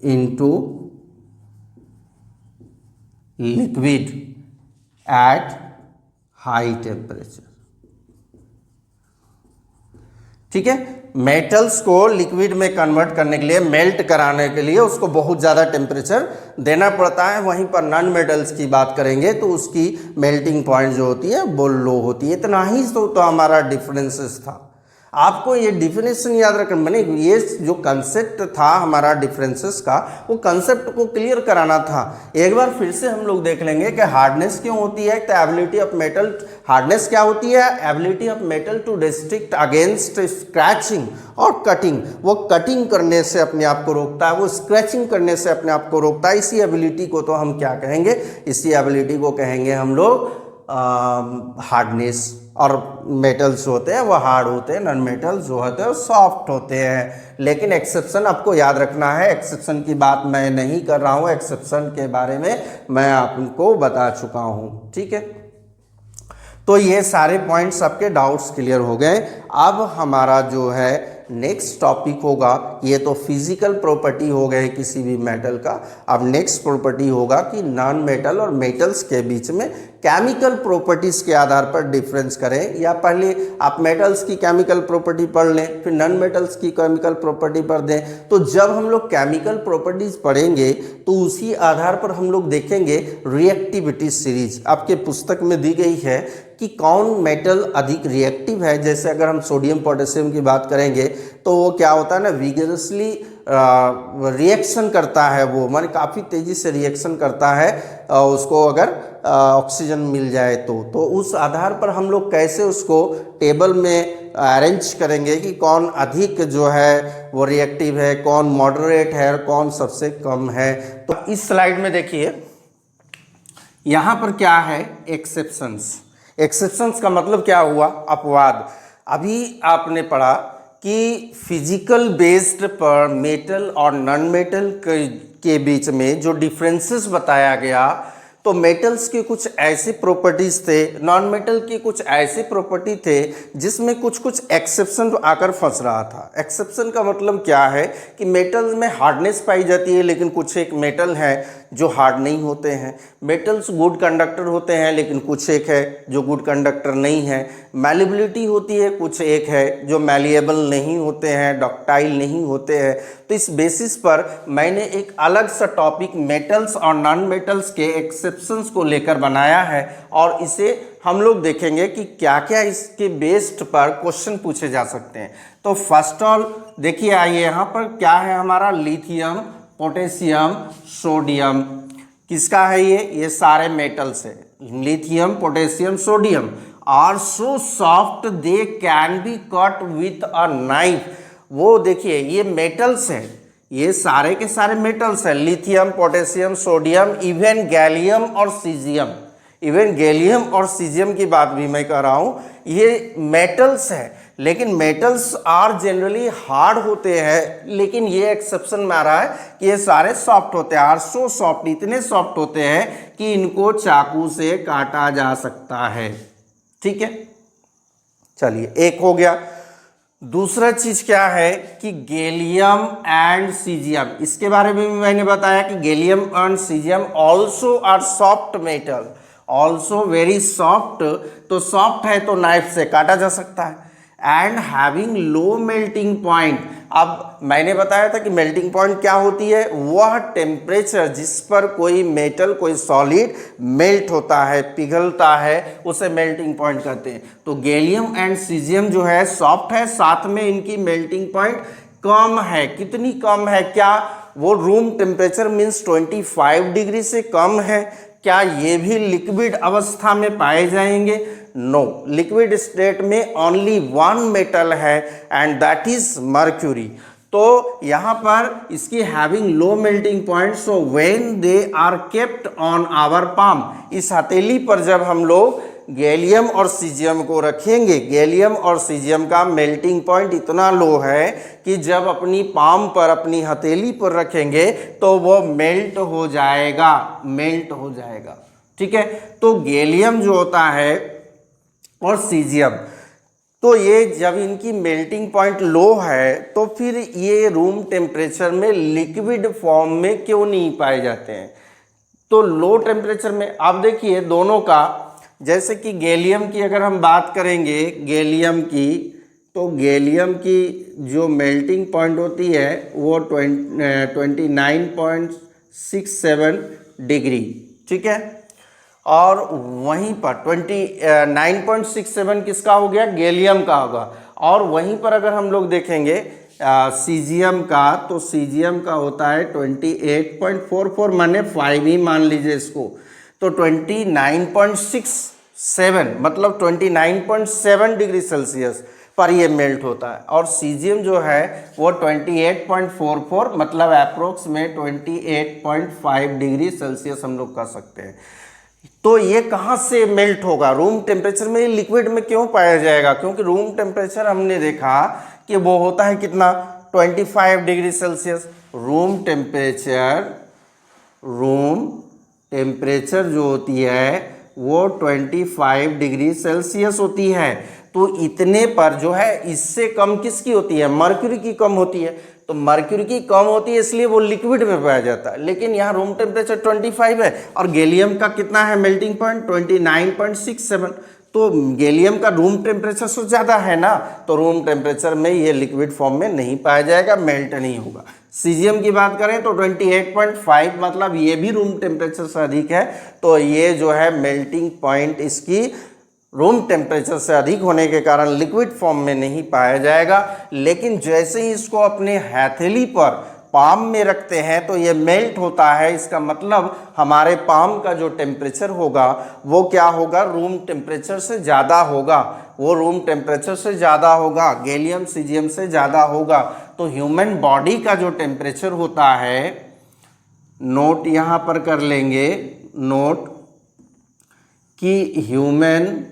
into liquid at high temperature। ठीक है, मेटल्स को लिक्विड में कन्वर्ट करने के लिए, मेल्ट कराने के लिए उसको बहुत ज़्यादा टेम्परेचर देना पड़ता है। वहीं पर नॉन मेटल्स की बात करेंगे तो उसकी मेल्टिंग पॉइंट जो होती है वो लो होती है। इतना ही तो हमारा डिफरेंसेस था। आपको ये डिफिनेशन याद रखना, मैंने ये जो कंसेप्ट था हमारा डिफरेंसेस का, वो कंसेप्ट को क्लियर कराना था। एक बार फिर से हम लोग देख लेंगे कि हार्डनेस क्यों होती है। तो एबिलिटी ऑफ मेटल, हार्डनेस क्या होती है? Ability of metal to restrict against scratching और कटिंग। वो कटिंग करने से अपने आप को रोकता है, वो स्क्रैचिंग करने से अपने आप को रोकता है। इसी एबिलिटी को तो हम क्या कहेंगे? इसी एबिलिटी को कहेंगे हम लोग हार्डनेस। और मेटल्स होते हैं वो हार्ड होते हैं, नॉन मेटल्स जो होते हैं वो सॉफ्ट होते हैं। लेकिन एक्सेप्शन आपको याद रखना है, एक्सेप्शन की बात मैं नहीं कर रहा हूँ, एक्सेप्शन के बारे में मैं आपको बता चुका हूँ। ठीक है, तो ये सारे पॉइंट्स आपके डाउट्स क्लियर हो गए। अब हमारा जो है नेक्स्ट टॉपिक होगा, ये तो फिजिकल प्रॉपर्टी हो गए किसी भी मेटल का। अब नेक्स्ट प्रॉपर्टी होगा कि नॉन मेटल और मेटल्स के बीच में केमिकल प्रॉपर्टीज के आधार पर डिफरेंस करें। या पहले आप मेटल्स की केमिकल प्रॉपर्टी पढ़ लें, फिर नॉन मेटल्स की केमिकल प्रॉपर्टी पढ़ दें। तो जब हम लोग केमिकल प्रॉपर्टीज पढ़ेंगे तो उसी आधार पर हम लोग देखेंगे रिएक्टिविटी सीरीज। आपके पुस्तक में दी गई है कि कौन मेटल अधिक रिएक्टिव है। जैसे अगर हम सोडियम पोटेशियम की बात करेंगे तो वो क्या होता है ना, विगरसली रिएक्शन करता है, वो माने काफ़ी तेज़ी से रिएक्शन करता है उसको अगर ऑक्सीजन मिल जाए तो उस आधार पर हम लोग कैसे उसको टेबल में अरेंज करेंगे कि कौन अधिक जो है वो रिएक्टिव है, कौन मॉडरेट है, कौन सबसे कम है। तो इस स्लाइड में देखिए यहाँ पर क्या है, एक्सेप्शंस। एक्सेप्शंस का मतलब क्या हुआ? अपवाद। अभी आपने पढ़ा कि फिजिकल बेस्ड पर मेटल और नॉन मेटल के बीच में जो डिफरेंसेस बताया गया, तो मेटल्स के कुछ ऐसे प्रॉपर्टीज थे, नॉन मेटल की कुछ ऐसे प्रॉपर्टी थे जिसमें कुछ कुछ एक्सेप्शन आकर फंस रहा था। एक्सेप्शन का मतलब क्या है कि मेटल्स में हार्डनेस पाई जाती है, लेकिन कुछ एक मेटल है जो हार्ड नहीं होते हैं। मेटल्स गुड कंडक्टर होते हैं, लेकिन कुछ एक है जो गुड कंडक्टर नहीं है। मैलिबिलिटी होती है, कुछ एक है जो मैलिएबल नहीं होते हैं, डक्टाइल नहीं होते हैं। तो इस बेसिस पर मैंने एक अलग सा टॉपिक मेटल्स और नॉन मेटल्स के एक्सेप्शंस को लेकर बनाया है, और इसे हम लोग देखेंगे कि क्या क्या इसके बेस्ड पर क्वेश्चन पूछे जा सकते हैं। तो फर्स्ट ऑल देखिए, आइए यहाँ पर क्या है हमारा, लिथियम, पोटेशियम, सोडियम। किसका है ये सारे मेटल्स है। Lithium, potassium, sodium are so soft they can be cut with a knife. वो देखिए ये मेटल्स है, ये सारे के सारे मेटल्स है, lithium, potassium, sodium, even gallium और सीजियम। इवन गैलियम और सीजियम की बात भी मैं कर रहा हूँ, ये मेटल्स है। लेकिन मेटल्स आर जनरली हार्ड होते हैं, लेकिन ये एक्सेप्शन में आ रहा है कि ये सारे सॉफ्ट होते हैं। आर सो सॉफ्ट, इतने सॉफ्ट होते हैं कि इनको चाकू से काटा जा सकता है। ठीक है, चलिए एक हो गया। दूसरा चीज क्या है कि गैलियम एंड सीजियम, इसके बारे में भी मैंने बताया कि gallium and caesium also are soft metal, also very soft. तो सॉफ्ट है तो नाइफ से काटा जा सकता है। And having low melting point. अब मैंने बताया था कि मेल्टिंग पॉइंट क्या होती है, वह टेम्परेचर जिस पर कोई मेटल, कोई सॉलिड मेल्ट होता है, पिघलता है, उसे मेल्टिंग पॉइंट कहते हैं। तो गैलियम एंड सीजियम जो है सॉफ्ट है, साथ में इनकी मेल्टिंग पॉइंट कम है। कितनी कम है? क्या वो रूम टेम्परेचर मीन्स 25 डिग्री से कम है? क्या ये भी लिक्विड अवस्था में पाए जाएंगे? नो, लिक्विड स्टेट में ओनली वन मेटल है एंड दैट इज मर्क्यूरी। तो यहाँ पर इसकी having low melting point, so when they are kept on our palm, इस हथेली पर जब हम लोग गैलियम और सीजियम को रखेंगे, गैलियम और सीजियम का मेल्टिंग पॉइंट इतना लो है कि जब अपनी पाम पर, अपनी हथेली पर रखेंगे तो वो मेल्ट हो जाएगा, मेल्ट हो जाएगा। ठीक है, तो गैलियम जो होता है और सीजियम, तो ये जब इनकी मेल्टिंग पॉइंट लो है तो फिर ये रूम टेम्परेचर में लिक्विड फॉर्म में क्यों नहीं पाए जाते हैं? तो लो टेम्परेचर में आप देखिए दोनों का, जैसे कि गैलियम की अगर हम बात करेंगे, गैलियम की, तो गैलियम की जो मेल्टिंग पॉइंट होती है वो 29.67 डिग्री। ठीक है, और वहीं पर 29.67 किसका हो गया? गैलियम का होगा। और वहीं पर अगर हम लोग देखेंगे सीजियम का, तो सीजियम का होता है 28.44, माने 5 ही मान लीजिए इसको, तो 29.67 मतलब 29.7 डिग्री सेल्सियस पर ये मेल्ट होता है। और सीजियम जो है वो 28.44 मतलब अप्रोक्स में 28.5 डिग्री सेल्सियस हम लोग कह सकते हैं। तो ये कहाँ से मेल्ट होगा? रूम टेम्परेचर में। लिक्विड में क्यों पाया जाएगा? क्योंकि रूम टेम्परेचर हमने देखा कि वो होता है कितना, 25 डिग्री सेल्सियस। रूम टेम्परेचर जो होती है वो 25 डिग्री सेल्सियस होती है। तो इतने पर जो है, इससे कम किसकी होती है? मर्क्यूरी की कम होती है। तो मर्क्यूरी की कम होती है इसलिए वो लिक्विड में पाया जाता है। लेकिन यहाँ रूम टेम्परेचर 25 है और गैलियम का कितना है मेल्टिंग पॉइंट? 29.67। तो गैलियम का रूम टेम्परेचर से ज़्यादा है ना, तो रूम टेम्परेचर में ये लिक्विड फॉर्म में नहीं पाया जाएगा, मेल्ट नहीं होगा। सीजियम की बात करें तो 28.5 मतलब ये भी रूम टेम्परेचर से अधिक है, तो ये जो है मेल्टिंग पॉइंट इसकी रूम टेम्परेचर से अधिक होने के कारण लिक्विड फॉर्म में नहीं पाया जाएगा। लेकिन जैसे ही इसको अपने हथेली पर, पाम में रखते हैं तो ये मेल्ट होता है। इसका मतलब हमारे पाम का जो टेम्परेचर होगा वो क्या होगा? रूम टेम्परेचर से ज़्यादा होगा। वो रूम टेम्परेचर से ज़्यादा होगा, गैलियम सीजियम से ज़्यादा होगा। तो ह्यूमन बॉडी का जो टेम्परेचर होता है, नोट यहाँ पर कर लेंगे, नोट कि ह्यूमन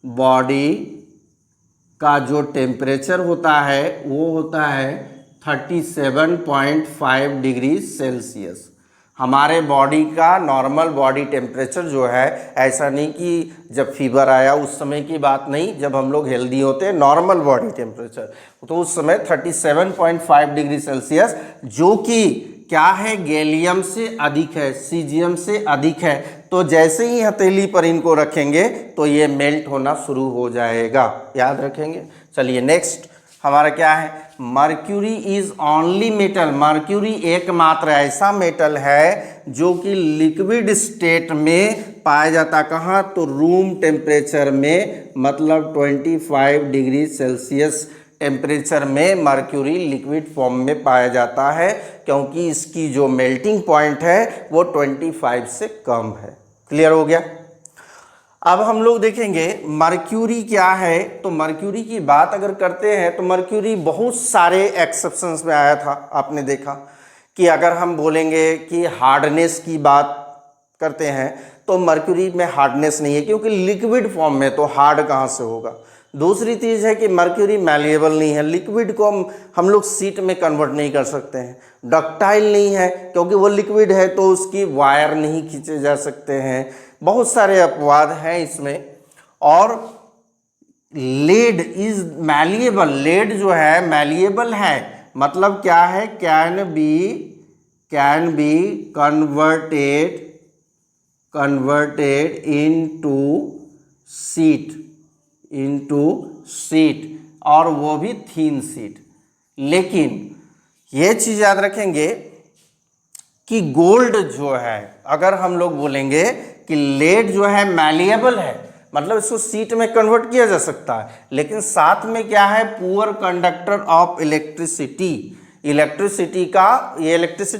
बॉडी का जो टेम्परेचर होता है वो होता है 37.5 डिग्री सेल्सियस। हमारे बॉडी का नॉर्मल बॉडी टेम्परेचर जो है, ऐसा नहीं कि जब फीवर आया उस समय की बात नहीं, जब हम लोग हेल्दी होते हैं नॉर्मल बॉडी टेम्परेचर, तो उस समय 37.5 डिग्री सेल्सियस, जो कि क्या है? गैलियम से अधिक है, सीजियम से अधिक है। तो जैसे ही हथेली पर इनको रखेंगे तो ये मेल्ट होना शुरू हो जाएगा, याद रखेंगे। चलिए नेक्स्ट हमारा क्या है? Mercury is only metal. Mercury एकमात्र ऐसा मेटल है जो कि लिक्विड स्टेट में पाया जाता। कहाँ? तो रूम टेम्परेचर में, मतलब 25 डिग्री सेल्सियस टेम्परेचर में मर्क्यूरी लिक्विड फॉर्म में पाया जाता है, क्योंकि इसकी जो मेल्टिंग पॉइंट है वो 25 से कम है। क्लियर हो गया? अब हम लोग देखेंगे मर्क्यूरी क्या है। तो मर्क्यूरी की बात अगर करते हैं तो मर्क्यूरी बहुत सारे एक्सेप्शंस में आया था। आपने देखा कि अगर हम बोलेंगे कि हार्डनेस की बात करते हैं तो मर्क्यूरी में हार्डनेस नहीं है, क्योंकि लिक्विड फॉर्म में, तो हार्ड कहाँ से होगा। दूसरी चीज़ है कि मर्क्यूरी मैलिएबल नहीं है, लिक्विड को हम लोग सीट में कन्वर्ट नहीं कर सकते हैं। डक्टाइल नहीं है, क्योंकि वो लिक्विड है तो उसकी वायर नहीं खींचे जा सकते हैं। बहुत सारे अपवाद हैं इसमें। और लेड इज मैलिएबल। लेड जो है मैलिएबल है, मतलब क्या है? Can be converted into seat, और वो भी थीन सीट। लेकिन ये चीज़ याद रखेंगे कि गोल्ड जो है, अगर हम लोग बोलेंगे कि लेड जो है मैलिएबल है, मतलब इसको सीट में कन्वर्ट किया जा सकता है, लेकिन साथ में क्या है? Poor conductor of electricity. Electricity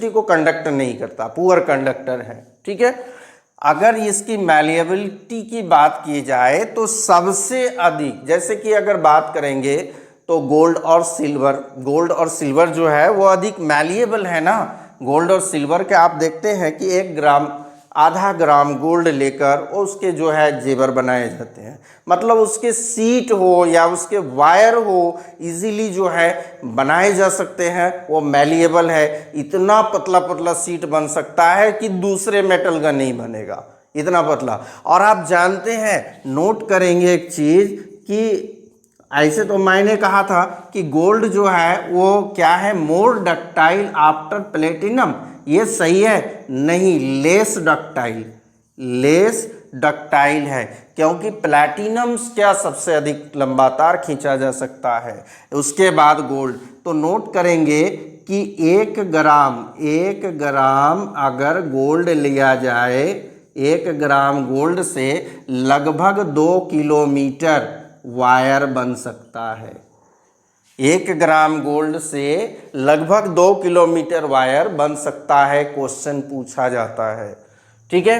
को कंडक्ट नहीं करता, पुअर कंडक्टर है। ठीक है? अगर इसकी मैलिएबिलिटी की बात की जाए तो सबसे अधिक, जैसे कि अगर बात करेंगे तो गोल्ड और सिल्वर जो है वो अधिक मैलिएबल है ना। गोल्ड और सिल्वर के आप देखते हैं कि 1 ग्राम, आधा ग्राम गोल्ड लेकर उसके जो है जेवर बनाए जाते हैं, मतलब उसके सीट हो या उसके वायर हो, इजीली जो है बनाए जा सकते हैं। वो मैलिएबल है, इतना पतला पतला सीट बन सकता है कि दूसरे मेटल का नहीं बनेगा, इतना पतला। और आप जानते हैं, नोट करेंगे एक चीज़ कि ऐसे तो मैंने कहा था कि गोल्ड जो है वो क्या है? मोर डक्टाइल आफ्टर प्लेटिनम। ये सही है? नहीं, लेस डक्टाइल है, क्योंकि प्लैटिनम क्या सबसे अधिक लंबा तार खींचा जा सकता है, उसके बाद गोल्ड। तो नोट करेंगे कि 1 ग्राम अगर गोल्ड लिया जाए, 1 ग्राम गोल्ड से लगभग 2 किलोमीटर वायर बन सकता है। 1 ग्राम गोल्ड से लगभग 2 किलोमीटर वायर बन सकता है, क्वेश्चन पूछा जाता है। ठीक है,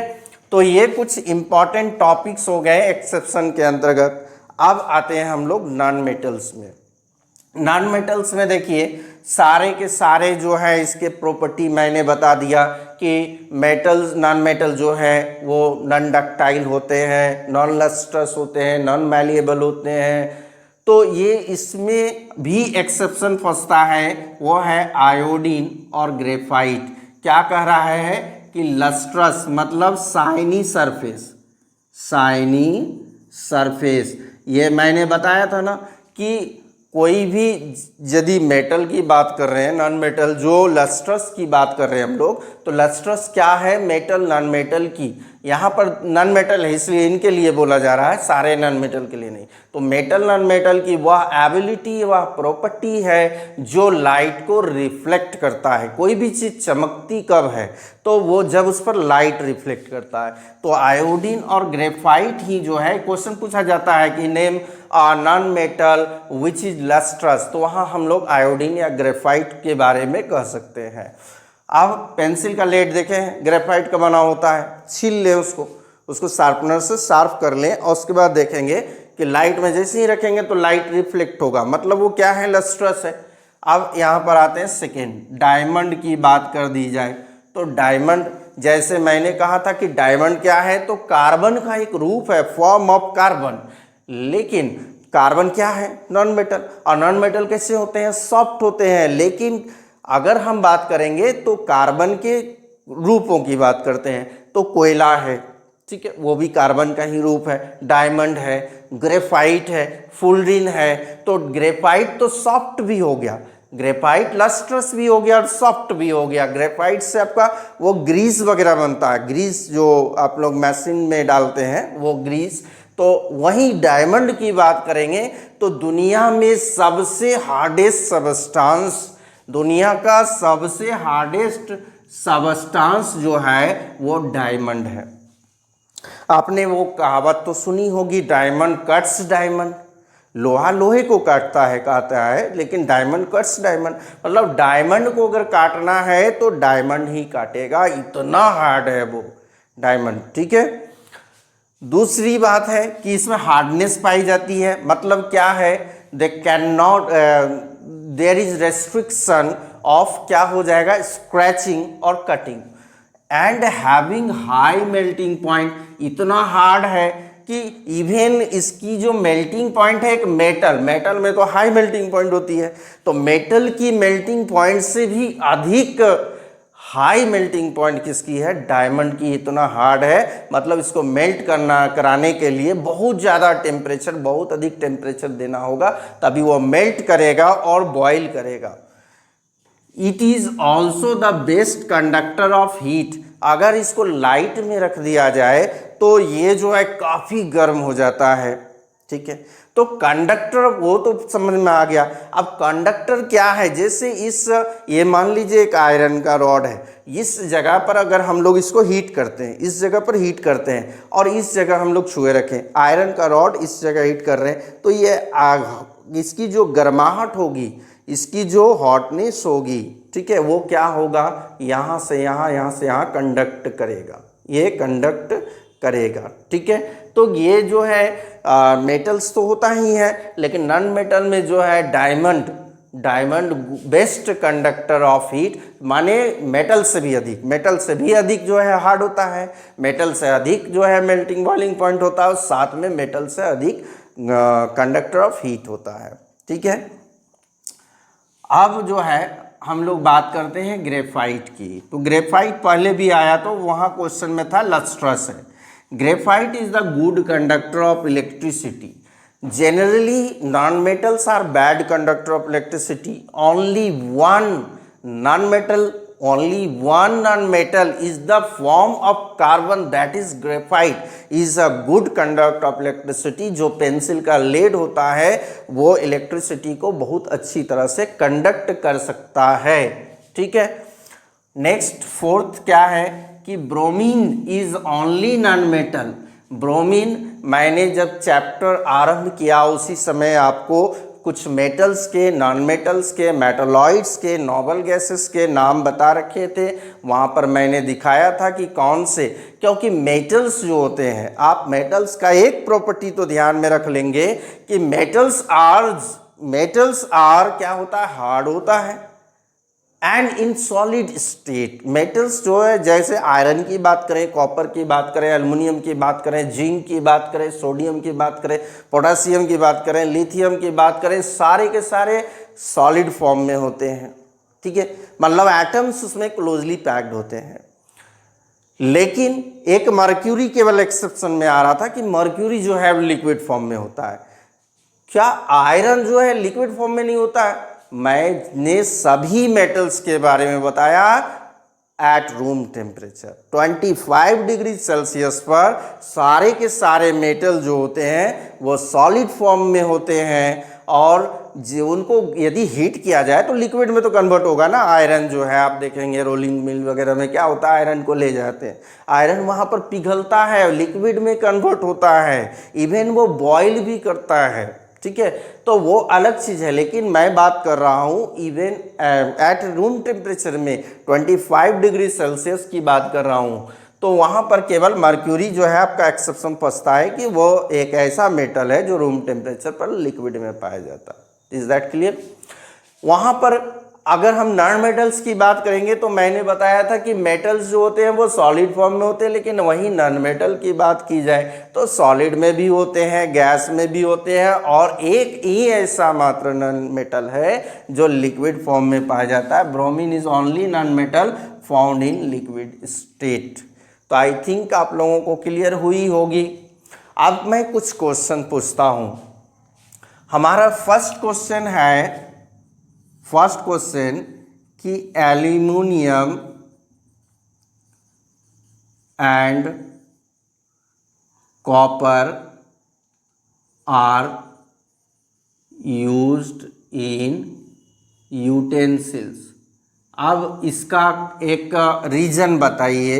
तो ये कुछ इंपॉर्टेंट टॉपिक्स हो गए एक्सेप्शन के अंतर्गत। अब आते हैं हम लोग नॉन मेटल्स में। नॉन मेटल्स में देखिए सारे के सारे जो है इसके प्रॉपर्टी मैंने बता दिया कि मेटल्स, नॉन मेटल जो है वो नॉन डक्टाइल होते हैं, नॉन लस्ट्रस होते हैं, नॉन मैलिएबल होते हैं। तो ये इसमें भी एक्सेप्शन फंसता है, वो है आयोडीन और ग्रेफाइट। क्या कह रहा है कि लस्ट्रस मतलब शाइनी सरफेस, शाइनी सरफेस। ये मैंने बताया था ना कि कोई भी यदि मेटल की बात कर रहे हैं, नॉन मेटल, जो लस्ट्रस की बात कर रहे हैं हम लोग, तो लस्ट्रस क्या है, मेटल नॉन मेटल की। यहाँ पर नॉन मेटल है इसलिए इनके लिए बोला जा रहा है, सारे नॉन मेटल के लिए नहीं। तो मेटल नॉन मेटल की वह एबिलिटी, वह प्रॉपर्टी है जो लाइट को रिफ्लेक्ट करता है। कोई भी चीज़ चमकती कब है, तो वो जब उस पर लाइट रिफ्लेक्ट करता है। तो आयोडीन और ग्रेफाइट ही जो है, क्वेश्चन पूछा जाता है कि name non metal which is lustrous, तो वहाँ हम लोग आयोडीन या ग्रेफाइट के बारे में कह सकते हैं। अब पेंसिल का लेड देखें, ग्रेफाइट का बना होता है, छील लें उसको शार्पनर से शार्प कर लें और उसके बाद देखेंगे कि लाइट में जैसे ही रखेंगे तो लाइट रिफ्लेक्ट होगा, मतलब वो क्या है, लस्ट्रस है। अब यहाँ पर आते हैं सेकेंड, डायमंड की बात कर दी जाए तो डायमंड, जैसे मैंने कहा था कि डायमंड क्या है, तो कार्बन का एक रूप है, फॉर्म ऑफ कार्बन। लेकिन कार्बन क्या है, नॉन मेटल, और नॉन मेटल कैसे होते हैं, सॉफ्ट होते हैं। लेकिन अगर हम बात करेंगे तो कार्बन के रूपों की बात करते हैं, तो कोयला है, ठीक है, वो भी कार्बन का ही रूप है। डायमंड है, ग्रेफाइट है, फुलरिन है। तो ग्रेफाइट तो सॉफ्ट भी हो गया, ग्रेफाइट लस्ट्रस भी हो गया और सॉफ्ट भी हो गया। ग्रेफाइट से आपका वो ग्रीस वगैरह बनता है, ग्रीस जो आप लोग मशीन में डालते हैं वो ग्रीस। तो वहीं डायमंड की बात करेंगे तो दुनिया में सबसे हार्डेस्ट सबस्टांस, दुनिया का सबसे हार्डेस्ट सबस्टांस जो है वो डायमंड है। आपने वो कहावत तो सुनी होगी, डायमंड कट्स डायमंड, लोहा लोहे को काटता है कहता है, लेकिन डायमंड कट्स डायमंड, मतलब डायमंड को अगर काटना है तो डायमंड ही काटेगा, इतना हार्ड है वो डायमंड। ठीक है, दूसरी बात है कि इसमें हार्डनेस पाई जाती है, मतलब क्या है, they can not, there is restriction of, क्या हो जाएगा, स्क्रैचिंग और cutting, and having high melting point. इतना हार्ड है कि इवन इसकी जो मेल्टिंग पॉइंट है, एक मेटल में तो हाई मेल्टिंग पॉइंट होती है, तो मेटल की मेल्टिंग पॉइंट से भी अधिक हाई मेल्टिंग पॉइंट किसकी है, डायमंड की। इतना हार्ड है, मतलब इसको मेल्ट कराने के लिए बहुत ज़्यादा टेम्परेचर, बहुत अधिक टेम्परेचर देना होगा, तभी वो मेल्ट करेगा और बॉयल करेगा। It is also the best conductor of heat. अगर इसको लाइट में रख दिया जाए तो ये जो है काफ़ी गर्म हो जाता है। ठीक है, तो कंडक्टर वो तो समझ में आ गया। अब कंडक्टर क्या है, जैसे ये मान लीजिए एक आयरन का रॉड है, इस जगह पर अगर हम लोग इसको हीट करते हैं, इस जगह पर हीट करते हैं और इस जगह हम लोग छुए रखें, आयरन का रॉड इस जगह हीट कर रहे हैं, तो ये इसकी जो गर्माहट होगी, इसकी जो हॉटनेस होगी, ठीक है, वो क्या होगा, यहाँ से यहाँ कंडक्ट करेगा, ये कंडक्ट करेगा। ठीक है, तो ये जो है मेटल्स तो होता ही है, लेकिन नॉन मेटल में जो है diamond best conductor of heat, माने मेटल से भी अधिक जो है हार्ड होता है, मेटल से अधिक जो है मेल्टिंग बॉइलिंग पॉइंट होता है, और साथ में मेटल से अधिक कंडक्टर ऑफ हीट होता है। ठीक है, अब जो है हम लोग बात करते हैं ग्रेफाइट की। तो ग्रेफाइट पहले भी आया, तो वहाँ क्वेश्चन में था लस्ट्रस है। Graphite is the good conductor of electricity. Generally, non-metals are bad conductor of electricity. Only one non-metal is the form of carbon, that is graphite, is a good conductor of electricity. जो pencil का lead होता है वो electricity को बहुत अच्छी तरह से कंडक्ट कर सकता है। ठीक है, नेक्स्ट फोर्थ क्या है कि bromine is only non metal. Bromine मैंने जब चैप्टर आरंभ किया उसी समय आपको कुछ मेटल्स के, नॉन मेटल्स के, मेटालॉइड्स के, नोबल गैसेस के नाम बता रखे थे। वहाँ पर मैंने दिखाया था कि कौन से, क्योंकि मेटल्स जो होते हैं, आप मेटल्स का एक प्रॉपर्टी तो ध्यान में रख लेंगे कि मेटल्स आर क्या होता है, हार्ड होता है and in solid state. Metals जो है, जैसे आयरन की बात करें, कॉपर की बात करें, एल्युमिनियम की बात करें, जिंक की बात करें, सोडियम की बात करें, पोटेशियम की बात करें, लिथियम की बात करें, सारे के सारे सॉलिड फॉर्म में होते हैं। ठीक है, मतलब एटम्स उसमें क्लोजली पैक्ड होते हैं। लेकिन एक मर्क्यूरी केवल एक्सेप्शन में आ रहा था कि मर्क्यूरी जो है लिक्विड फॉर्म में होता है। क्या आयरन जो है लिक्विड फॉर्म में नहीं होता है? मैंने सभी मेटल्स के बारे में बताया at room temperature 25 degree Celsius पर सारे के सारे मेटल जो होते हैं वो सॉलिड फॉर्म में होते हैं, और जो उनको यदि हीट किया जाए तो लिक्विड में तो कन्वर्ट होगा ना। आयरन जो है आप देखेंगे रोलिंग मिल वगैरह में क्या होता है, आयरन को ले जाते हैं, आयरन वहाँ पर पिघलता है, लिक्विड में कन्वर्ट होता है, इवन वो बॉयल भी करता है। ठीक है, तो वो अलग चीज़ है। लेकिन मैं बात कर रहा हूँ इवन एट रूम टेम्परेचर में 25 डिग्री सेल्सियस की बात कर रहा हूँ, तो वहाँ पर केवल मर्क्यूरी जो है आपका एक्सेप्शन फंसता है कि वो एक ऐसा मेटल है जो रूम टेम्परेचर पर लिक्विड में पाया जाता है। Is that clear? वहाँ पर अगर हम नॉन मेटल्स की बात करेंगे तो मैंने बताया था कि मेटल्स जो होते हैं वो सॉलिड फॉर्म में होते हैं, लेकिन वहीं नॉन मेटल की बात की जाए तो सॉलिड में भी होते हैं, गैस में भी होते हैं, और एक ही ऐसा मात्र नॉन मेटल है जो लिक्विड फॉर्म में पाया जाता है। Bromine is only non metal found in liquid state. तो आई थिंक आप लोगों को क्लियर हुई होगी। अब मैं कुछ क्वेश्चन पूछता हूँ। हमारा फर्स्ट क्वेश्चन कि aluminium and copper are used in utensils. अब इसका एक रीज़न बताइए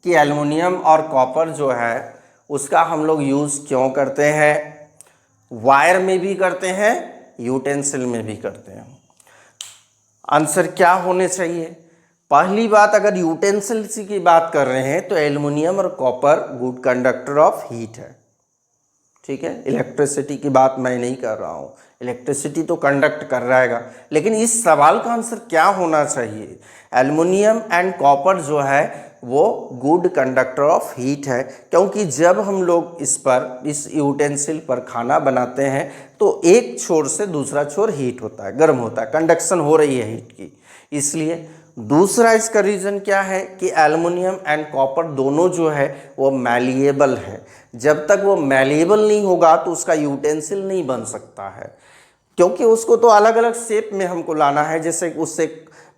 कि एल्युमिनियम और कॉपर जो है उसका हम लोग यूज़ क्यों करते हैं, वायर में भी करते हैं, यूटेंसिल में भी करते हैं। आंसर क्या होने चाहिए? पहली बात, अगर यूटेंसिल्स की बात कर रहे हैं तो एल्युमिनियम और copper good conductor of heat है। ठीक है, इलेक्ट्रिसिटी की बात मैं नहीं कर रहा हूँ, इलेक्ट्रिसिटी तो कंडक्ट कर रहेगा, लेकिन इस सवाल का आंसर क्या होना चाहिए? एल्युमिनियम एंड कॉपर जो है वो गुड कंडक्टर ऑफ हीट है, क्योंकि जब हम लोग इस यूटेंसिल पर खाना बनाते हैं तो एक छोर से दूसरा छोर हीट होता है, गर्म होता है, कंडक्शन हो रही है हीट की, इसलिए। दूसरा इसका रीज़न क्या है कि एल्युमिनियम एंड कॉपर दोनों जो है वो मैलिएबल है। जब तक वो मैलिएबल नहीं होगा तो उसका यूटेंसिल नहीं बन सकता है, क्योंकि उसको तो अलग अलग शेप में हमको लाना है। जैसे उससे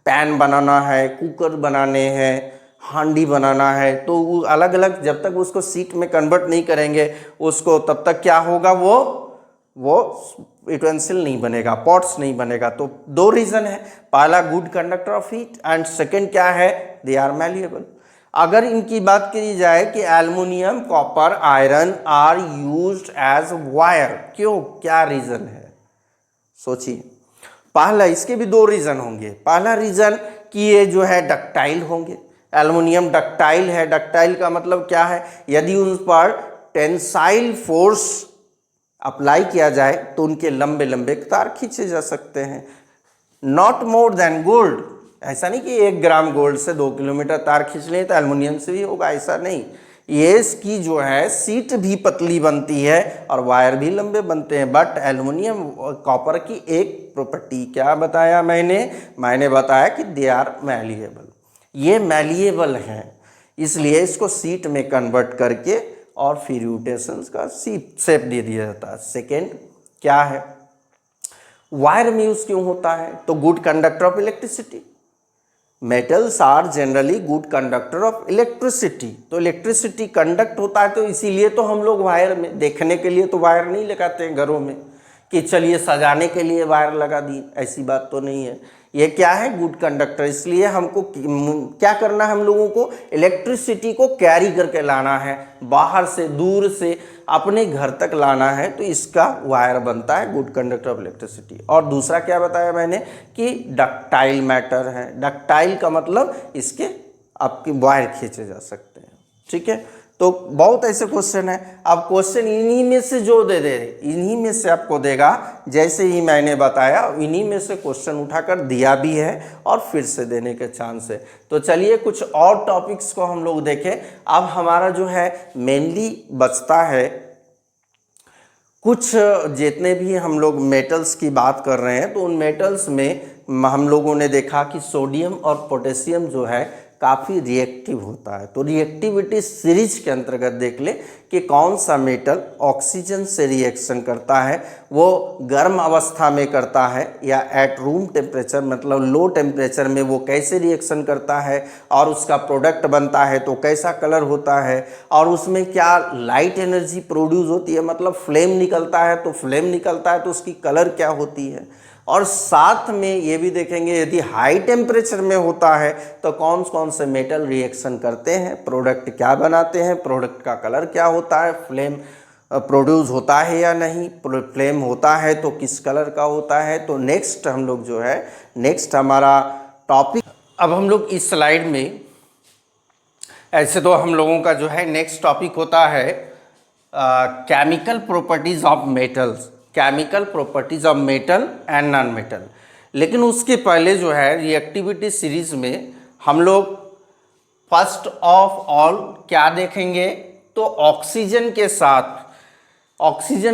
पैन बनाना है, कुकर बनाने हैं, हांडी बनाना है, तो वो अलग अलग, जब तक उसको शीट में कन्वर्ट नहीं करेंगे उसको, तब तक क्या होगा, वो यूटेंसिल नहीं बनेगा, पॉट्स नहीं बनेगा। तो दो रीज़न है, पहला good conductor of heat and second क्या है, दे आर मैलिएबल। अगर इनकी बात की जाए कि aluminium, copper, iron are used as wire, क्यों, क्या रीज़न है? सोचिए। पहला, इसके भी दो रीज़न होंगे। पहला रीज़न कि ये जो है डक्टाइल होंगे, एल्युमिनियम डक्टाइल है। डक्टाइल का मतलब क्या है? यदि उन पर टेंसाइल फोर्स अप्लाई किया जाए तो उनके लंबे लंबे तार खींचे जा सकते हैं। नॉट मोर देन गोल्ड, ऐसा नहीं कि 1 ग्राम गोल्ड से 2 किलोमीटर तार खींच लें तो एल्युमिनियम से भी होगा, ऐसा नहीं। ये इसकी जो है सीट भी पतली बनती है और वायर भी लंबे बनते हैं। बट एल्युमिनियम और कॉपर की एक प्रॉपर्टी क्या बताया मैंने बताया कि दे आर मैलिएबल। ये मैलिएबल हैं, इसलिए इसको सीट में कन्वर्ट करके और फिर यूटेंसिल्स का शेप दे दिया जाता है। सेकेंड क्या है, वायर में यूज क्यों होता है? तो good conductor of electricity. Metals are generally good conductor of electricity, तो इलेक्ट्रिसिटी कंडक्ट होता है, तो इसीलिए तो हम लोग वायर में, देखने के लिए तो वायर नहीं लगाते हैं घरों में कि चलिए सजाने के लिए वायर लगा दी, ऐसी बात तो नहीं है। ये क्या है, गुड कंडक्टर। इसलिए हमको क्या करना है, हम लोगों को इलेक्ट्रिसिटी को कैरी करके लाना है, बाहर से दूर से अपने घर तक लाना है, तो इसका वायर बनता है गुड कंडक्टर ऑफ इलेक्ट्रिसिटी। और दूसरा क्या बताया मैंने कि डक्टाइल मैटर है। डक्टाइल का मतलब इसके आपके वायर खींचे जा सकते हैं, ठीक है। तो बहुत ऐसे क्वेश्चन है। अब क्वेश्चन इन्हीं में से जो दे दे, इन्हीं में से आपको देगा, जैसे ही मैंने बताया इन्हीं में से क्वेश्चन उठाकर दिया भी है और फिर से देने के चांस है। तो चलिए कुछ और टॉपिक्स को हम लोग देखें। अब हमारा जो है मेनली बचता है कुछ, जितने भी हम लोग मेटल्स की बात कर रहे हैं, तो उन मेटल्स में हम लोगों ने देखा कि सोडियम और पोटेशियम जो है काफ़ी रिएक्टिव होता है। तो रिएक्टिविटी सीरीज के अंतर्गत देख ले कि कौन सा मेटल ऑक्सीजन से रिएक्शन करता है, वो गर्म अवस्था में करता है या एट रूम टेम्परेचर मतलब लो टेम्परेचर में वो कैसे रिएक्शन करता है, और उसका प्रोडक्ट बनता है तो कैसा कलर होता है, और उसमें क्या लाइट एनर्जी प्रोड्यूस होती है, मतलब फ्लेम निकलता है तो फ्लेम निकलता है तो उसकी कलर क्या होती है। और साथ में ये भी देखेंगे यदि हाई टेम्परेचर में होता है तो कौन कौन से मेटल रिएक्शन करते हैं, प्रोडक्ट क्या बनाते हैं, प्रोडक्ट का कलर क्या होता है, फ्लेम प्रोड्यूस होता है या नहीं, फ्लेम होता है तो किस कलर का होता है। तो नेक्स्ट हम लोग जो है, नेक्स्ट हमारा टॉपिक, अब हम लोग इस स्लाइड में, ऐसे तो हम लोगों का जो है नेक्स्ट टॉपिक होता है chemical properties of metals, chemical properties of metal and non metal. लेकिन उसके पहले जो है रिएक्टिविटी सीरीज में हम लोग फर्स्ट ऑफ ऑल क्या देखेंगे, तो ऑक्सीजन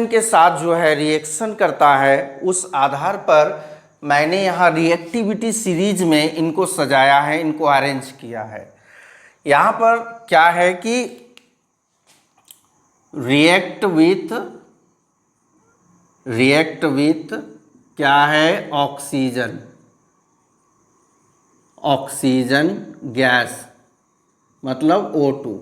के साथ जो है रिएक्शन करता है, उस आधार पर मैंने यहाँ रिएक्टिविटी सीरीज में इनको सजाया है, इनको अरेंज किया है। यहाँ पर क्या है कि रिएक्ट विथ क्या है, ऑक्सीजन गैस मतलब O2।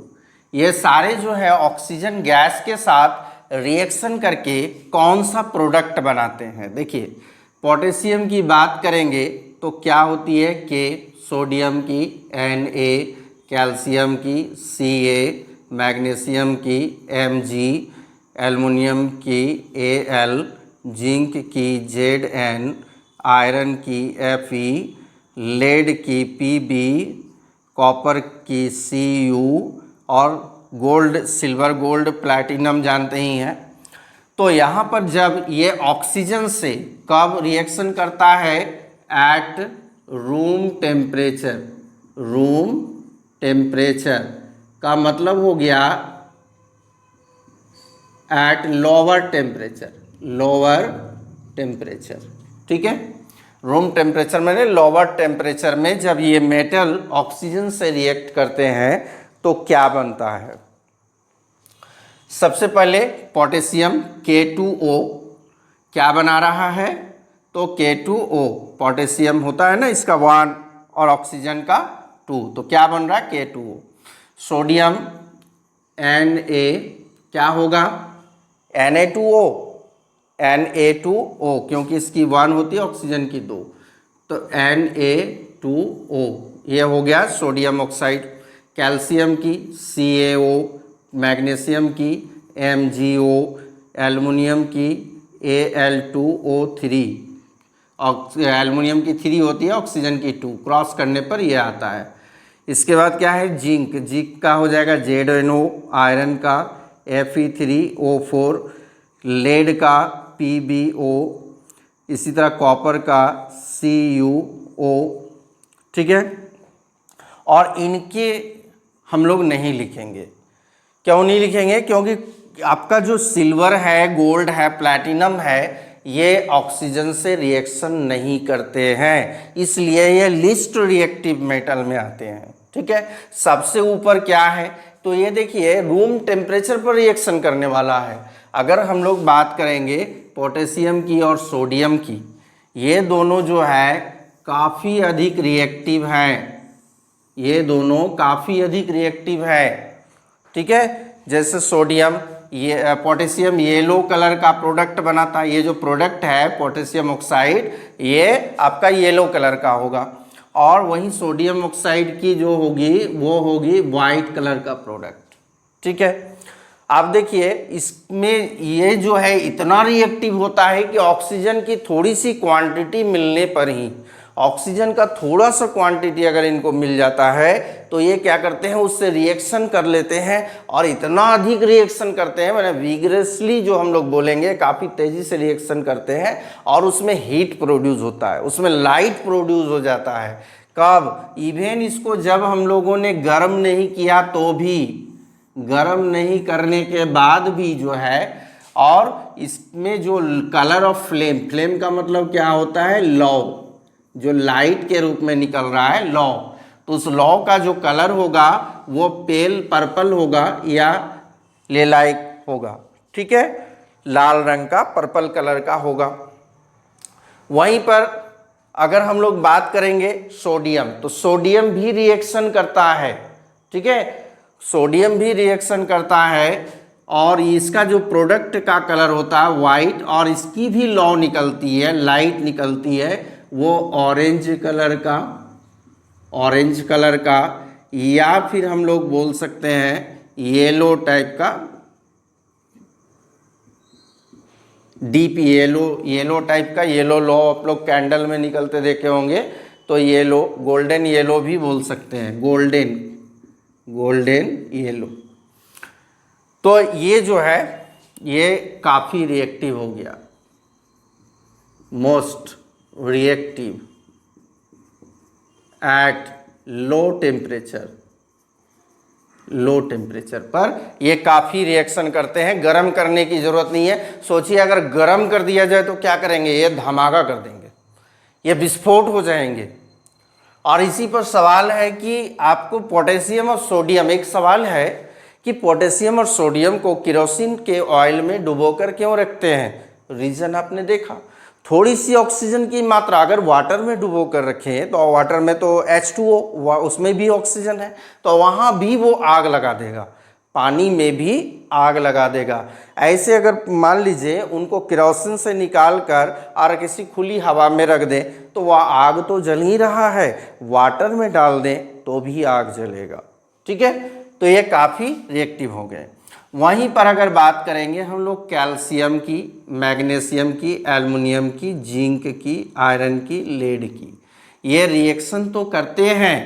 ये सारे जो है ऑक्सीजन गैस के साथ रिएक्शन करके कौन सा प्रोडक्ट बनाते हैं। देखिए पोटेशियम की बात करेंगे तो क्या होती है K, सोडियम की Na, कैल्शियम की Ca, मैग्नीशियम की Mg, एल्युमिनियम की Al, जिंक की Zn, आयरन की Fe, लेड की Pb, कॉपर की Cu, और गोल्ड, सिल्वर गोल्ड प्लैटिनम जानते ही हैं। तो यहाँ पर जब ये ऑक्सीजन से कब रिएक्शन करता है, एट रूम टेम्परेचर का मतलब हो गया एट लोअर टेम्परेचर, ठीक है। रूम टेम्परेचर मैंने लोअर टेम्परेचर में जब ये मेटल ऑक्सीजन से रिएक्ट करते हैं तो क्या बनता है। सबसे पहले पोटेशियम K2O क्या बना रहा है, तो K2O पोटेशियम होता है ना, इसका 1 और ऑक्सीजन का 2, तो क्या बन रहा है K2O। सोडियम Na क्या होगा, Na2O क्योंकि इसकी 1 होती है ऑक्सीजन की 2, तो Na2O ये हो गया सोडियम ऑक्साइड। कैल्शियम की CaO, मैग्नीशियम की MgO, एल्युमिनियम की Al2O3, एल्युमिनियम की 3 होती है ऑक्सीजन की 2, क्रॉस करने पर ये आता है। इसके बाद क्या है, जिंक का हो जाएगा ZnO, आयरन का Fe3O4, लेड का PbO, इसी तरह कॉपर का CuO, ठीक है। और इनके हम लोग नहीं लिखेंगे, क्यों नहीं लिखेंगे, क्योंकि आपका जो सिल्वर है, गोल्ड है, प्लैटिनम है, ये ऑक्सीजन से रिएक्शन नहीं करते हैं, इसलिए ये लिस्ट रिएक्टिव मेटल में आते हैं, ठीक है। सबसे ऊपर क्या है, तो ये देखिए रूम टेम्परेचर पर रिएक्शन करने वाला है। अगर हम लोग बात करेंगे पोटेशियम की और सोडियम की, ये दोनों जो है काफ़ी अधिक रिएक्टिव हैं, ये दोनों काफ़ी अधिक रिएक्टिव है, ठीक है। जैसे सोडियम ये पोटेशियम येलो कलर का प्रोडक्ट बनाता है। ये जो प्रोडक्ट है पोटेशियम ऑक्साइड, ये आपका येलो कलर का होगा, और वहीं सोडियम ऑक्साइड की जो होगी वो होगी वाइट कलर का प्रोडक्ट। ठीक है, आप देखिए इसमें ये जो है इतना रिएक्टिव होता है कि ऑक्सीजन की थोड़ी सी क्वांटिटी मिलने पर ही, ऑक्सीजन का थोड़ा सा क्वांटिटी अगर इनको मिल जाता है तो ये क्या करते हैं, उससे रिएक्शन कर लेते हैं, और इतना अधिक रिएक्शन करते हैं, मैंने विग्रेसली जो हम लोग बोलेंगे, काफ़ी तेज़ी से रिएक्शन करते हैं, और उसमें हीट प्रोड्यूस होता है, उसमें लाइट प्रोड्यूस हो जाता है। कब? इवन इसको जब हम लोगों ने गर्म नहीं किया तो भी, गर्म नहीं करने के बाद भी जो है, और इसमें जो कलर ऑफ फ्लेम, फ्लेम का मतलब क्या होता है, लौ, जो लाइट के रूप में निकल रहा है लौ, तो उस लौ का जो कलर होगा वो पेल पर्पल होगा या लेलाइक होगा। ठीक है, लाल रंग का, पर्पल कलर का होगा। वहीं पर अगर हम लोग बात करेंगे सोडियम, तो सोडियम भी रिएक्शन करता है। ठीक है, सोडियम भी रिएक्शन करता है, और इसका जो प्रोडक्ट का कलर होता है वाइट, और इसकी भी लौ निकलती है, लाइट निकलती है, वो ऑरेंज कलर का, ऑरेंज कलर का, या फिर हम लोग बोल सकते हैं येलो टाइप का, डीप येलो, येलो टाइप का, येलो लौ आप लोग कैंडल में निकलते देखे होंगे, तो येलो, गोल्डन येलो भी बोल सकते हैं, गोल्डन, गोल्डन येलो। तो ये जो है ये काफ़ी रिएक्टिव हो गया, most reactive at low temperature, low temperature पर ये काफ़ी रिएक्शन करते हैं, गर्म करने की ज़रूरत नहीं है। सोचिए अगर गर्म कर दिया जाए तो क्या करेंगे, ये धमाका कर देंगे, ये विस्फोट हो जाएंगे। और इसी पर सवाल है कि आपको पोटेशियम और सोडियम, एक सवाल है कि पोटेशियम और सोडियम को केरोसिन के ऑयल में डुबोकर क्यों रखते हैं, रीज़न आपने देखा, थोड़ी सी ऑक्सीजन की मात्रा, अगर वाटर में डुबो कर रखें तो वाटर में तो H2O, उसमें भी ऑक्सीजन है, तो वहाँ भी वो आग लगा देगा, पानी में भी आग लगा देगा। ऐसे अगर मान लीजिए उनको केरोसिन से निकाल कर और किसी खुली हवा में रख दें तो वह आग तो जल ही रहा है, वाटर में डाल दें तो भी आग जलेगा। ठीक है, तो ये काफ़ी रिएक्टिव हो गए। वहीं पर अगर बात करेंगे हम लोग कैल्शियम की, मैग्नीशियम की, एल्युमिनियम की, जिंक की, आयरन की, लेड की, ये रिएक्शन तो करते हैं,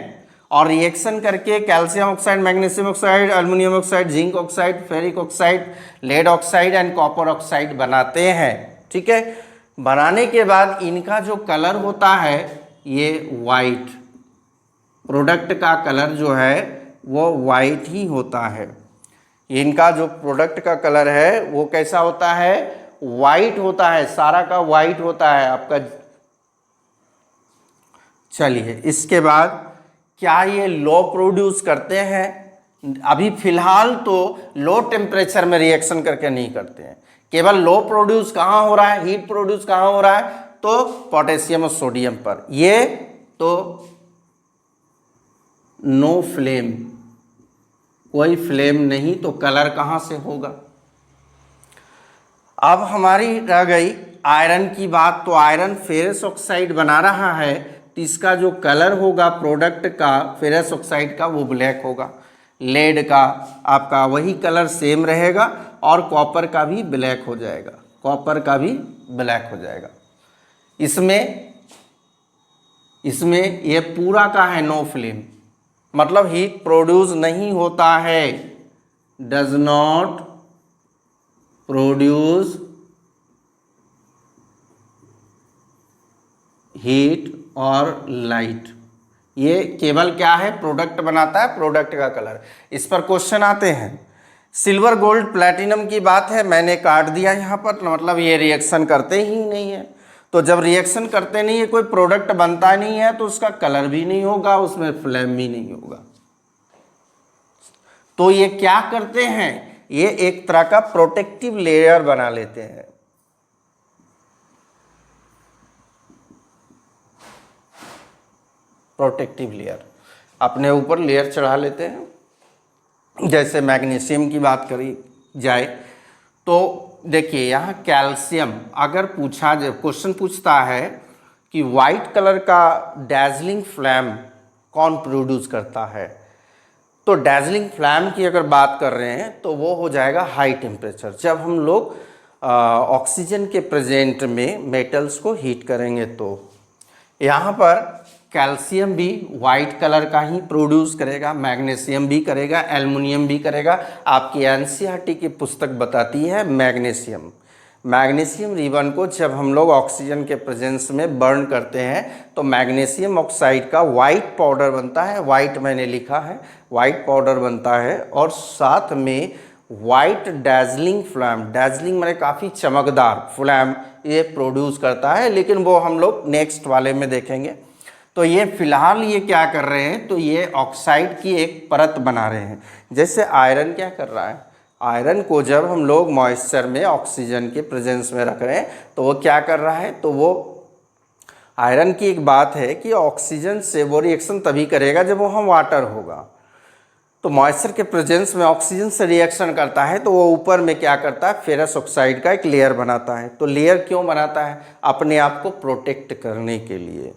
और रिएक्शन करके calcium oxide, magnesium oxide, aluminium oxide, zinc oxide, ferric oxide, lead oxide and copper oxide बनाते हैं। ठीक है, बनाने के बाद इनका जो कलर होता है ये वाइट, प्रोडक्ट का कलर जो है वो वाइट ही होता है। इनका जो प्रोडक्ट का कलर है वो कैसा होता है, वाइट होता है, सारा का वाइट होता है आपका। चलिए इसके बाद क्या ये लो प्रोड्यूस करते हैं, अभी फिलहाल तो लो टेम्परेचर में रिएक्शन करके नहीं करते हैं, केवल लो प्रोड्यूस कहाँ हो रहा है, हीट प्रोड्यूस कहाँ हो रहा है, तो पोटेशियम और सोडियम पर। ये तो नो फ्लेम, कोई फ्लेम नहीं, तो कलर कहाँ से होगा। अब हमारी रह गई आयरन की बात, तो आयरन फेरस ऑक्साइड बना रहा है, तो इसका जो कलर होगा प्रोडक्ट का फेरस ऑक्साइड का वो ब्लैक होगा, लेड का आपका वही कलर सेम रहेगा, और कॉपर का भी ब्लैक हो जाएगा, कॉपर का भी ब्लैक हो जाएगा। इसमें ये पूरा का है नो फ्लेम, मतलब हीट प्रोड्यूस नहीं होता है, डज नॉट प्रोड्यूस हीट और लाइट। ये केवल क्या है, प्रोडक्ट बनाता है, प्रोडक्ट का कलर। इस पर क्वेश्चन आते हैं। सिल्वर गोल्ड प्लैटिनम की बात है, मैंने काट दिया यहाँ पर, मतलब ये रिएक्शन करते ही नहीं है। तो जब रिएक्शन करते नहीं है, कोई प्रोडक्ट बनता नहीं है, तो उसका कलर भी नहीं होगा, उसमें फ्लेम भी नहीं होगा। तो ये क्या करते हैं, ये एक तरह का प्रोटेक्टिव लेयर बना लेते हैं। प्रोटेक्टिव लेयर, अपने ऊपर लेयर चढ़ा लेते हैं। जैसे मैग्नीशियम की बात करी जाए तो देखिए यहाँ कैल्शियम अगर पूछा, जब क्वेश्चन पूछता है कि वाइट कलर का डैजलिंग फ्लैम कौन प्रोड्यूस करता है, तो डैजलिंग फ्लैम की अगर बात कर रहे हैं तो वो हो जाएगा हाई टेम्परेचर। जब हम लोग ऑक्सीजन के प्रेजेंट में मेटल्स को हीट करेंगे तो यहाँ पर कैल्शियम भी वाइट कलर का ही प्रोड्यूस करेगा, मैग्नीशियम भी करेगा, एल्युमिनियम भी करेगा। आपकी एनसीईआरटी की पुस्तक बताती है मैग्नीशियम रिबन को जब हम लोग ऑक्सीजन के प्रेजेंस में बर्न करते हैं तो मैग्नीशियम ऑक्साइड का वाइट पाउडर बनता है, वाइट मैंने लिखा है, वाइट पाउडर बनता है, और साथ में वाइट डैजलिंग फ्लैम, डैजलिंग मैंने काफ़ी चमकदार फ्लैम ये प्रोड्यूस करता है, लेकिन वो हम लोग नेक्स्ट वाले में देखेंगे। तो ये फिलहाल ये क्या कर रहे हैं, तो ये ऑक्साइड की एक परत बना रहे हैं। जैसे आयरन क्या कर रहा है, आयरन को जब हम लोग मॉइस्चर में ऑक्सीजन के प्रेजेंस में रख रहे हैं तो वो क्या कर रहा है, तो वो आयरन की एक बात है कि ऑक्सीजन से वो रिएक्शन तभी करेगा जब वो हम वाटर होगा। तो मॉइस्चर के प्रेजेंस में ऑक्सीजन से रिएक्शन करता है तो वो ऊपर में क्या करता है, फेरस ऑक्साइड का एक लेयर बनाता है। तो लेयर क्यों बनाता है, अपने आप को प्रोटेक्ट करने के लिए।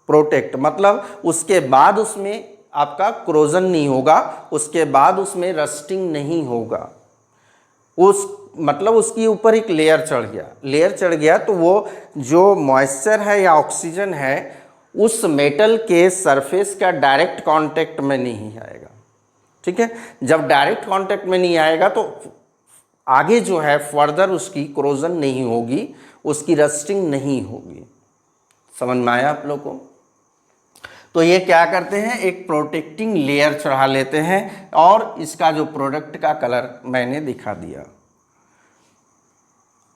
प्रोटेक्ट मतलब उसके बाद उसमें आपका क्रोजन नहीं होगा, उसके बाद उसमें रस्टिंग नहीं होगा, उस मतलब उसके ऊपर एक लेयर चढ़ गया तो वो जो मॉइस्चर है या ऑक्सीजन है उस मेटल के सरफेस का डायरेक्ट कांटेक्ट में नहीं आएगा। ठीक है, जब डायरेक्ट कांटेक्ट में नहीं आएगा तो आगे जो है फर्दर उसकी क्रोजन नहीं होगी, उसकी रस्टिंग नहीं होगी। समझ में आया आप लोगों को? तो ये क्या करते हैं, एक प्रोटेक्टिंग लेयर चढ़ा लेते हैं, और इसका जो प्रोडक्ट का कलर मैंने दिखा दिया।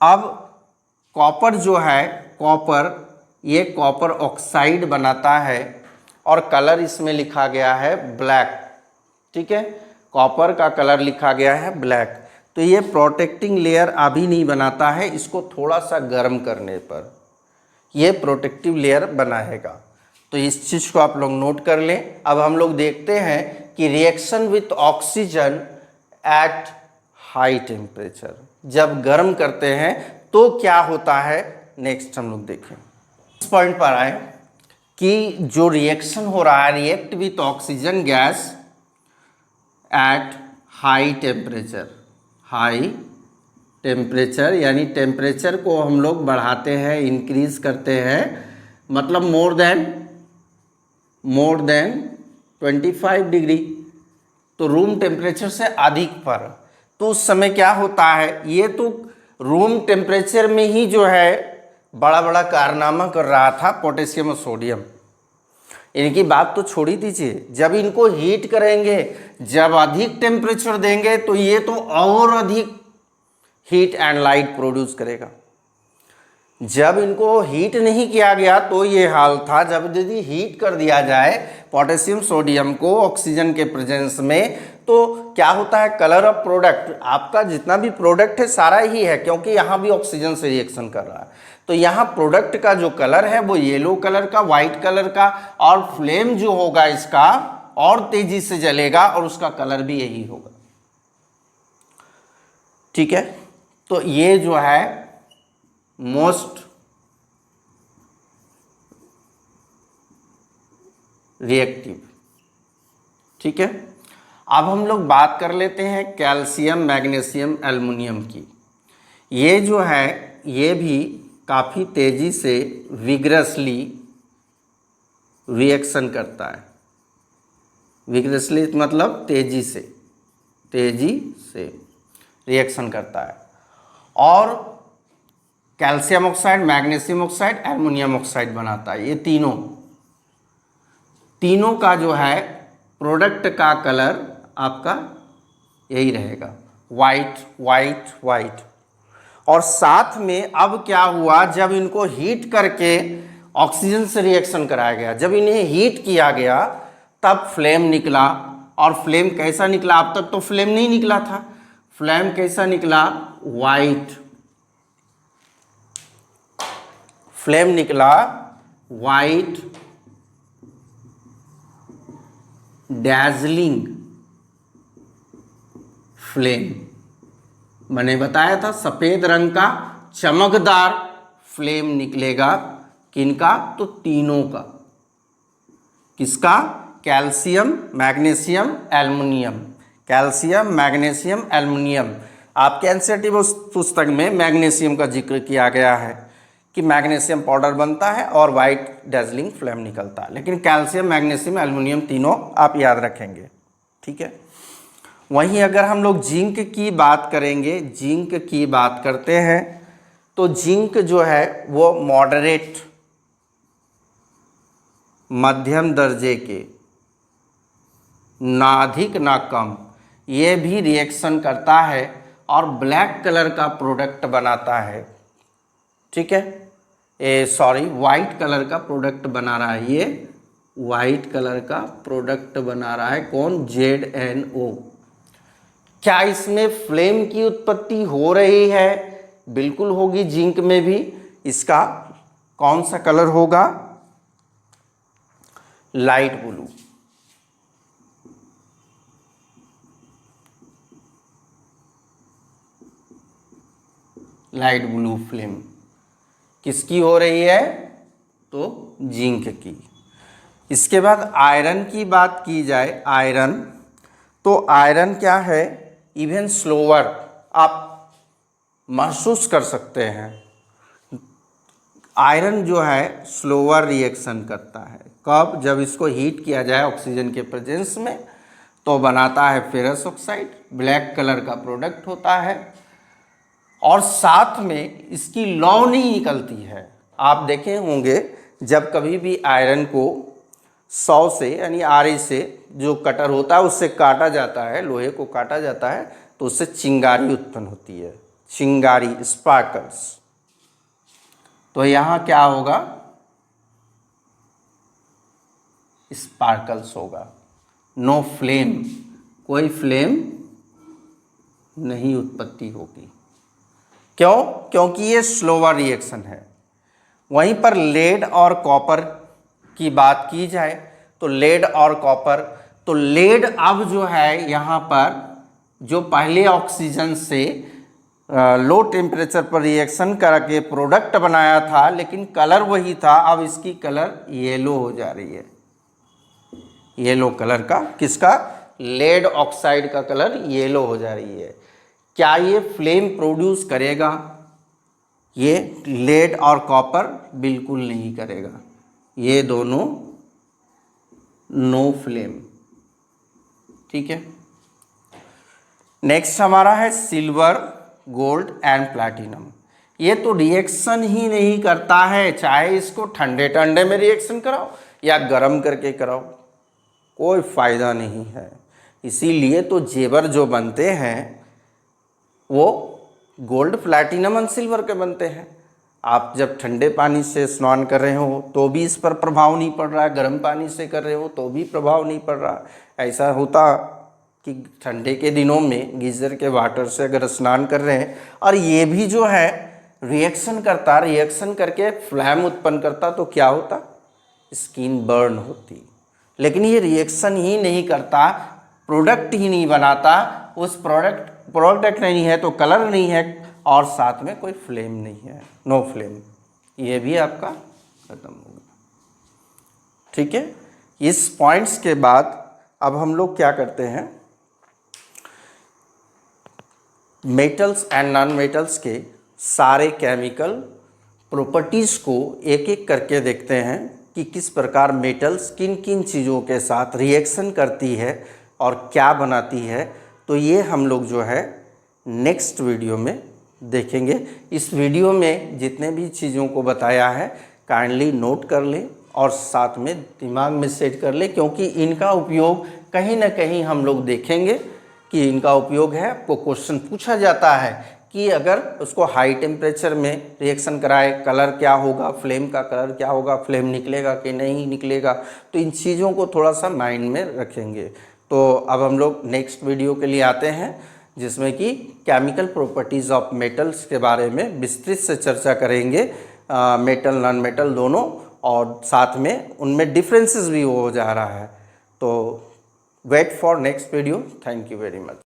अब कॉपर जो है, ये कॉपर ऑक्साइड बनाता है और कलर इसमें लिखा गया है ब्लैक। ठीक है, कॉपर का कलर लिखा गया है ब्लैक। तो ये प्रोटेक्टिंग लेयर अभी नहीं बनाता है, इसको थोड़ा सा गर्म करने पर ये प्रोटेक्टिव लेयर बनाएगा। तो इस चीज़ को आप लोग नोट कर लें। अब हम लोग देखते हैं कि reaction with oxygen at high temperature, जब गर्म करते हैं तो क्या होता है, नेक्स्ट हम लोग देखें। इस पॉइंट पर आए कि जो रिएक्शन हो रहा है, react with oxygen gas at high temperature, यानी टेम्परेचर को हम लोग बढ़ाते हैं, इंक्रीज करते हैं, मतलब मोर देन 25 डिग्री, तो रूम टेम्परेचर से अधिक पर। तो उस समय क्या होता है, ये तो रूम टेम्परेचर में ही जो है बड़ा बड़ा कारनामा कर रहा था पोटेशियम और सोडियम। इनकी बात तो छोड़ ही दीजिए, जब इनको हीट करेंगे, जब अधिक टेम्परेचर देंगे तो ये तो और अधिक हीट एंड लाइट प्रोड्यूस करेगा। जब इनको हीट नहीं किया गया तो ये हाल था। जब यदि हीट कर दिया जाए पोटेशियम सोडियम को ऑक्सीजन के प्रेजेंस में, तो क्या होता है, कलर ऑफ प्रोडक्ट, आपका जितना भी प्रोडक्ट है सारा ही है, क्योंकि यहाँ भी ऑक्सीजन से रिएक्शन कर रहा है। तो यहाँ प्रोडक्ट का जो कलर है वो येलो कलर का, वाइट कलर का, और फ्लेम जो होगा इसका और तेजी से जलेगा और उसका कलर भी यही होगा। ठीक है, तो ये जो है मोस्ट रिएक्टिव। ठीक है, अब हम लोग बात कर लेते हैं कैल्शियम, मैग्नीशियम, एल्युमिनियम की। ये जो है ये भी काफ़ी तेज़ी से विग्रसली रिएक्शन करता है। विग्रसली मतलब तेज़ी से रिएक्शन करता है, और calcium oxide, magnesium oxide, aluminium oxide बनाता है। ये तीनों का जो है प्रोडक्ट का कलर आपका यही रहेगा, वाइट। और साथ में अब क्या हुआ, जब इनको हीट करके ऑक्सीजन से रिएक्शन कराया गया, जब इन्हें हीट किया गया तब फ्लेम निकला। और फ्लेम कैसा निकला, अब तक तो फ्लेम नहीं निकला था। फ्लेम कैसा निकला, वाइट फ्लेम निकला, वाइट डैजलिंग फ्लेम। मैंने बताया था सफ़ेद रंग का चमकदार फ्लेम निकलेगा, किनका? तो तीनों का। किसका? Calcium, magnesium, aluminium. Calcium, magnesium, aluminium. आपके एनसीईआरटी पुस्तक में मैग्नीशियम का जिक्र किया गया है कि मैग्नीशियम पाउडर बनता है और वाइट डेजलिंग फ्लेम निकलता है, लेकिन कैल्शियम, मैग्नीशियम, एल्युमिनियम तीनों आप याद रखेंगे, ठीक है। वहीं अगर हम लोग जिंक की बात करेंगे, जिंक की बात करते हैं, तो जिंक जो है वो मॉडरेट, मध्यम दर्जे के, ना अधिक ना कम, ये भी रिएक्शन करता है और ब्लैक कलर का प्रोडक्ट बनाता है, ठीक है। वाइट कलर का प्रोडक्ट बना रहा है, ये वाइट कलर का प्रोडक्ट बना रहा है, कौन? ZnO। क्या इसमें फ्लेम की उत्पत्ति हो रही है? बिल्कुल होगी, जिंक में भी। इसका कौन सा कलर होगा? Light blue. Light blue flame किसकी हो रही है? तो जिंक की। इसके बाद आयरन की बात की जाए, आयरन, तो आयरन क्या है? इवन स्लोअर, आप महसूस कर सकते हैं, आयरन जो है स्लोअर रिएक्शन करता है। कब? जब इसको हीट किया जाए ऑक्सीजन के प्रेजेंस में, तो बनाता है फेरस ऑक्साइड, ब्लैक कलर का प्रोडक्ट होता है, और साथ में इसकी लौ नहीं निकलती है। आप देखे होंगे जब कभी भी आयरन को 100 से यानी RE से जो कटर होता है उससे काटा जाता है, लोहे को काटा जाता है, तो उससे चिंगारी उत्पन्न होती है, चिंगारी, स्पार्कल्स। तो यहाँ क्या होगा? स्पार्कल्स होगा, नो फ्लेम, कोई फ्लेम नहीं उत्पत्ति होगी। क्यों? क्योंकि ये स्लोअर रिएक्शन है। वहीं पर लेड और कॉपर की बात की जाए, तो लेड और कॉपर, तो लेड अब जो है यहाँ पर जो पहले ऑक्सीजन से लो टेम्परेचर पर रिएक्शन करके प्रोडक्ट बनाया था, लेकिन कलर वही था, अब इसकी कलर येलो हो जा रही है, येलो कलर का। किसका? लेड ऑक्साइड का कलर येलो हो जा रही है। क्या ये फ्लेम प्रोड्यूस करेगा? ये लेड और कॉपर बिल्कुल नहीं करेगा, ये दोनों नो फ्लेम, ठीक है। नेक्स्ट हमारा है सिल्वर, गोल्ड एंड प्लैटिनम। ये तो रिएक्शन ही नहीं करता है, चाहे इसको ठंडे ठंडे में रिएक्शन कराओ या गर्म करके कराओ, कोई फायदा नहीं है। इसीलिए तो जेवर जो बनते हैं वो गोल्ड, प्लैटिनम और सिल्वर के बनते हैं। आप जब ठंडे पानी से स्नान कर रहे हो तो भी इस पर प्रभाव नहीं पड़ रहा है, गर्म पानी से कर रहे हो तो भी प्रभाव नहीं पड़ रहा। ऐसा होता कि ठंडे के दिनों में गीज़र के वाटर से अगर स्नान कर रहे हैं और ये भी जो है रिएक्शन करता, रिएक्शन करके फ्लैम उत्पन्न करता, तो क्या होता? स्किन बर्न होती। लेकिन ये रिएक्शन ही नहीं करता, प्रोडक्ट ही नहीं बनाता, उस प्रोडक्ट नहीं है तो कलर नहीं है और साथ में कोई फ्लेम नहीं है, नो फ्लेम, ये भी आपका खत्म होगा, ठीक है। इस पॉइंट्स के बाद अब हम लोग क्या करते हैं, मेटल्स एंड नॉन मेटल्स के सारे केमिकल प्रॉपर्टीज़ को एक एक करके देखते हैं कि किस प्रकार मेटल्स किन किन चीज़ों के साथ रिएक्शन करती है और क्या बनाती है। तो ये हम लोग जो है नेक्स्ट वीडियो में देखेंगे। इस वीडियो में जितने भी चीज़ों को बताया है काइंडली नोट कर लें और साथ में दिमाग में सेट कर लें, क्योंकि इनका उपयोग कहीं ना कहीं हम लोग देखेंगे कि इनका उपयोग है। आपको क्वेश्चन पूछा जाता है कि अगर उसको हाई टेम्परेचर में रिएक्शन कराए, कलर क्या होगा, फ्लेम का कलर क्या होगा, फ्लेम निकलेगा कि नहीं निकलेगा, तो इन चीज़ों को थोड़ा सा माइंड में रखेंगे। तो अब हम लोग नेक्स्ट वीडियो के लिए आते हैं, जिसमें कि केमिकल प्रॉपर्टीज़ ऑफ मेटल्स के बारे में विस्तृत से चर्चा करेंगे, मेटल नॉन मेटल दोनों, और साथ में उनमें डिफरेंसेस भी हो जा रहा है। तो wait for next video. Thank you very much.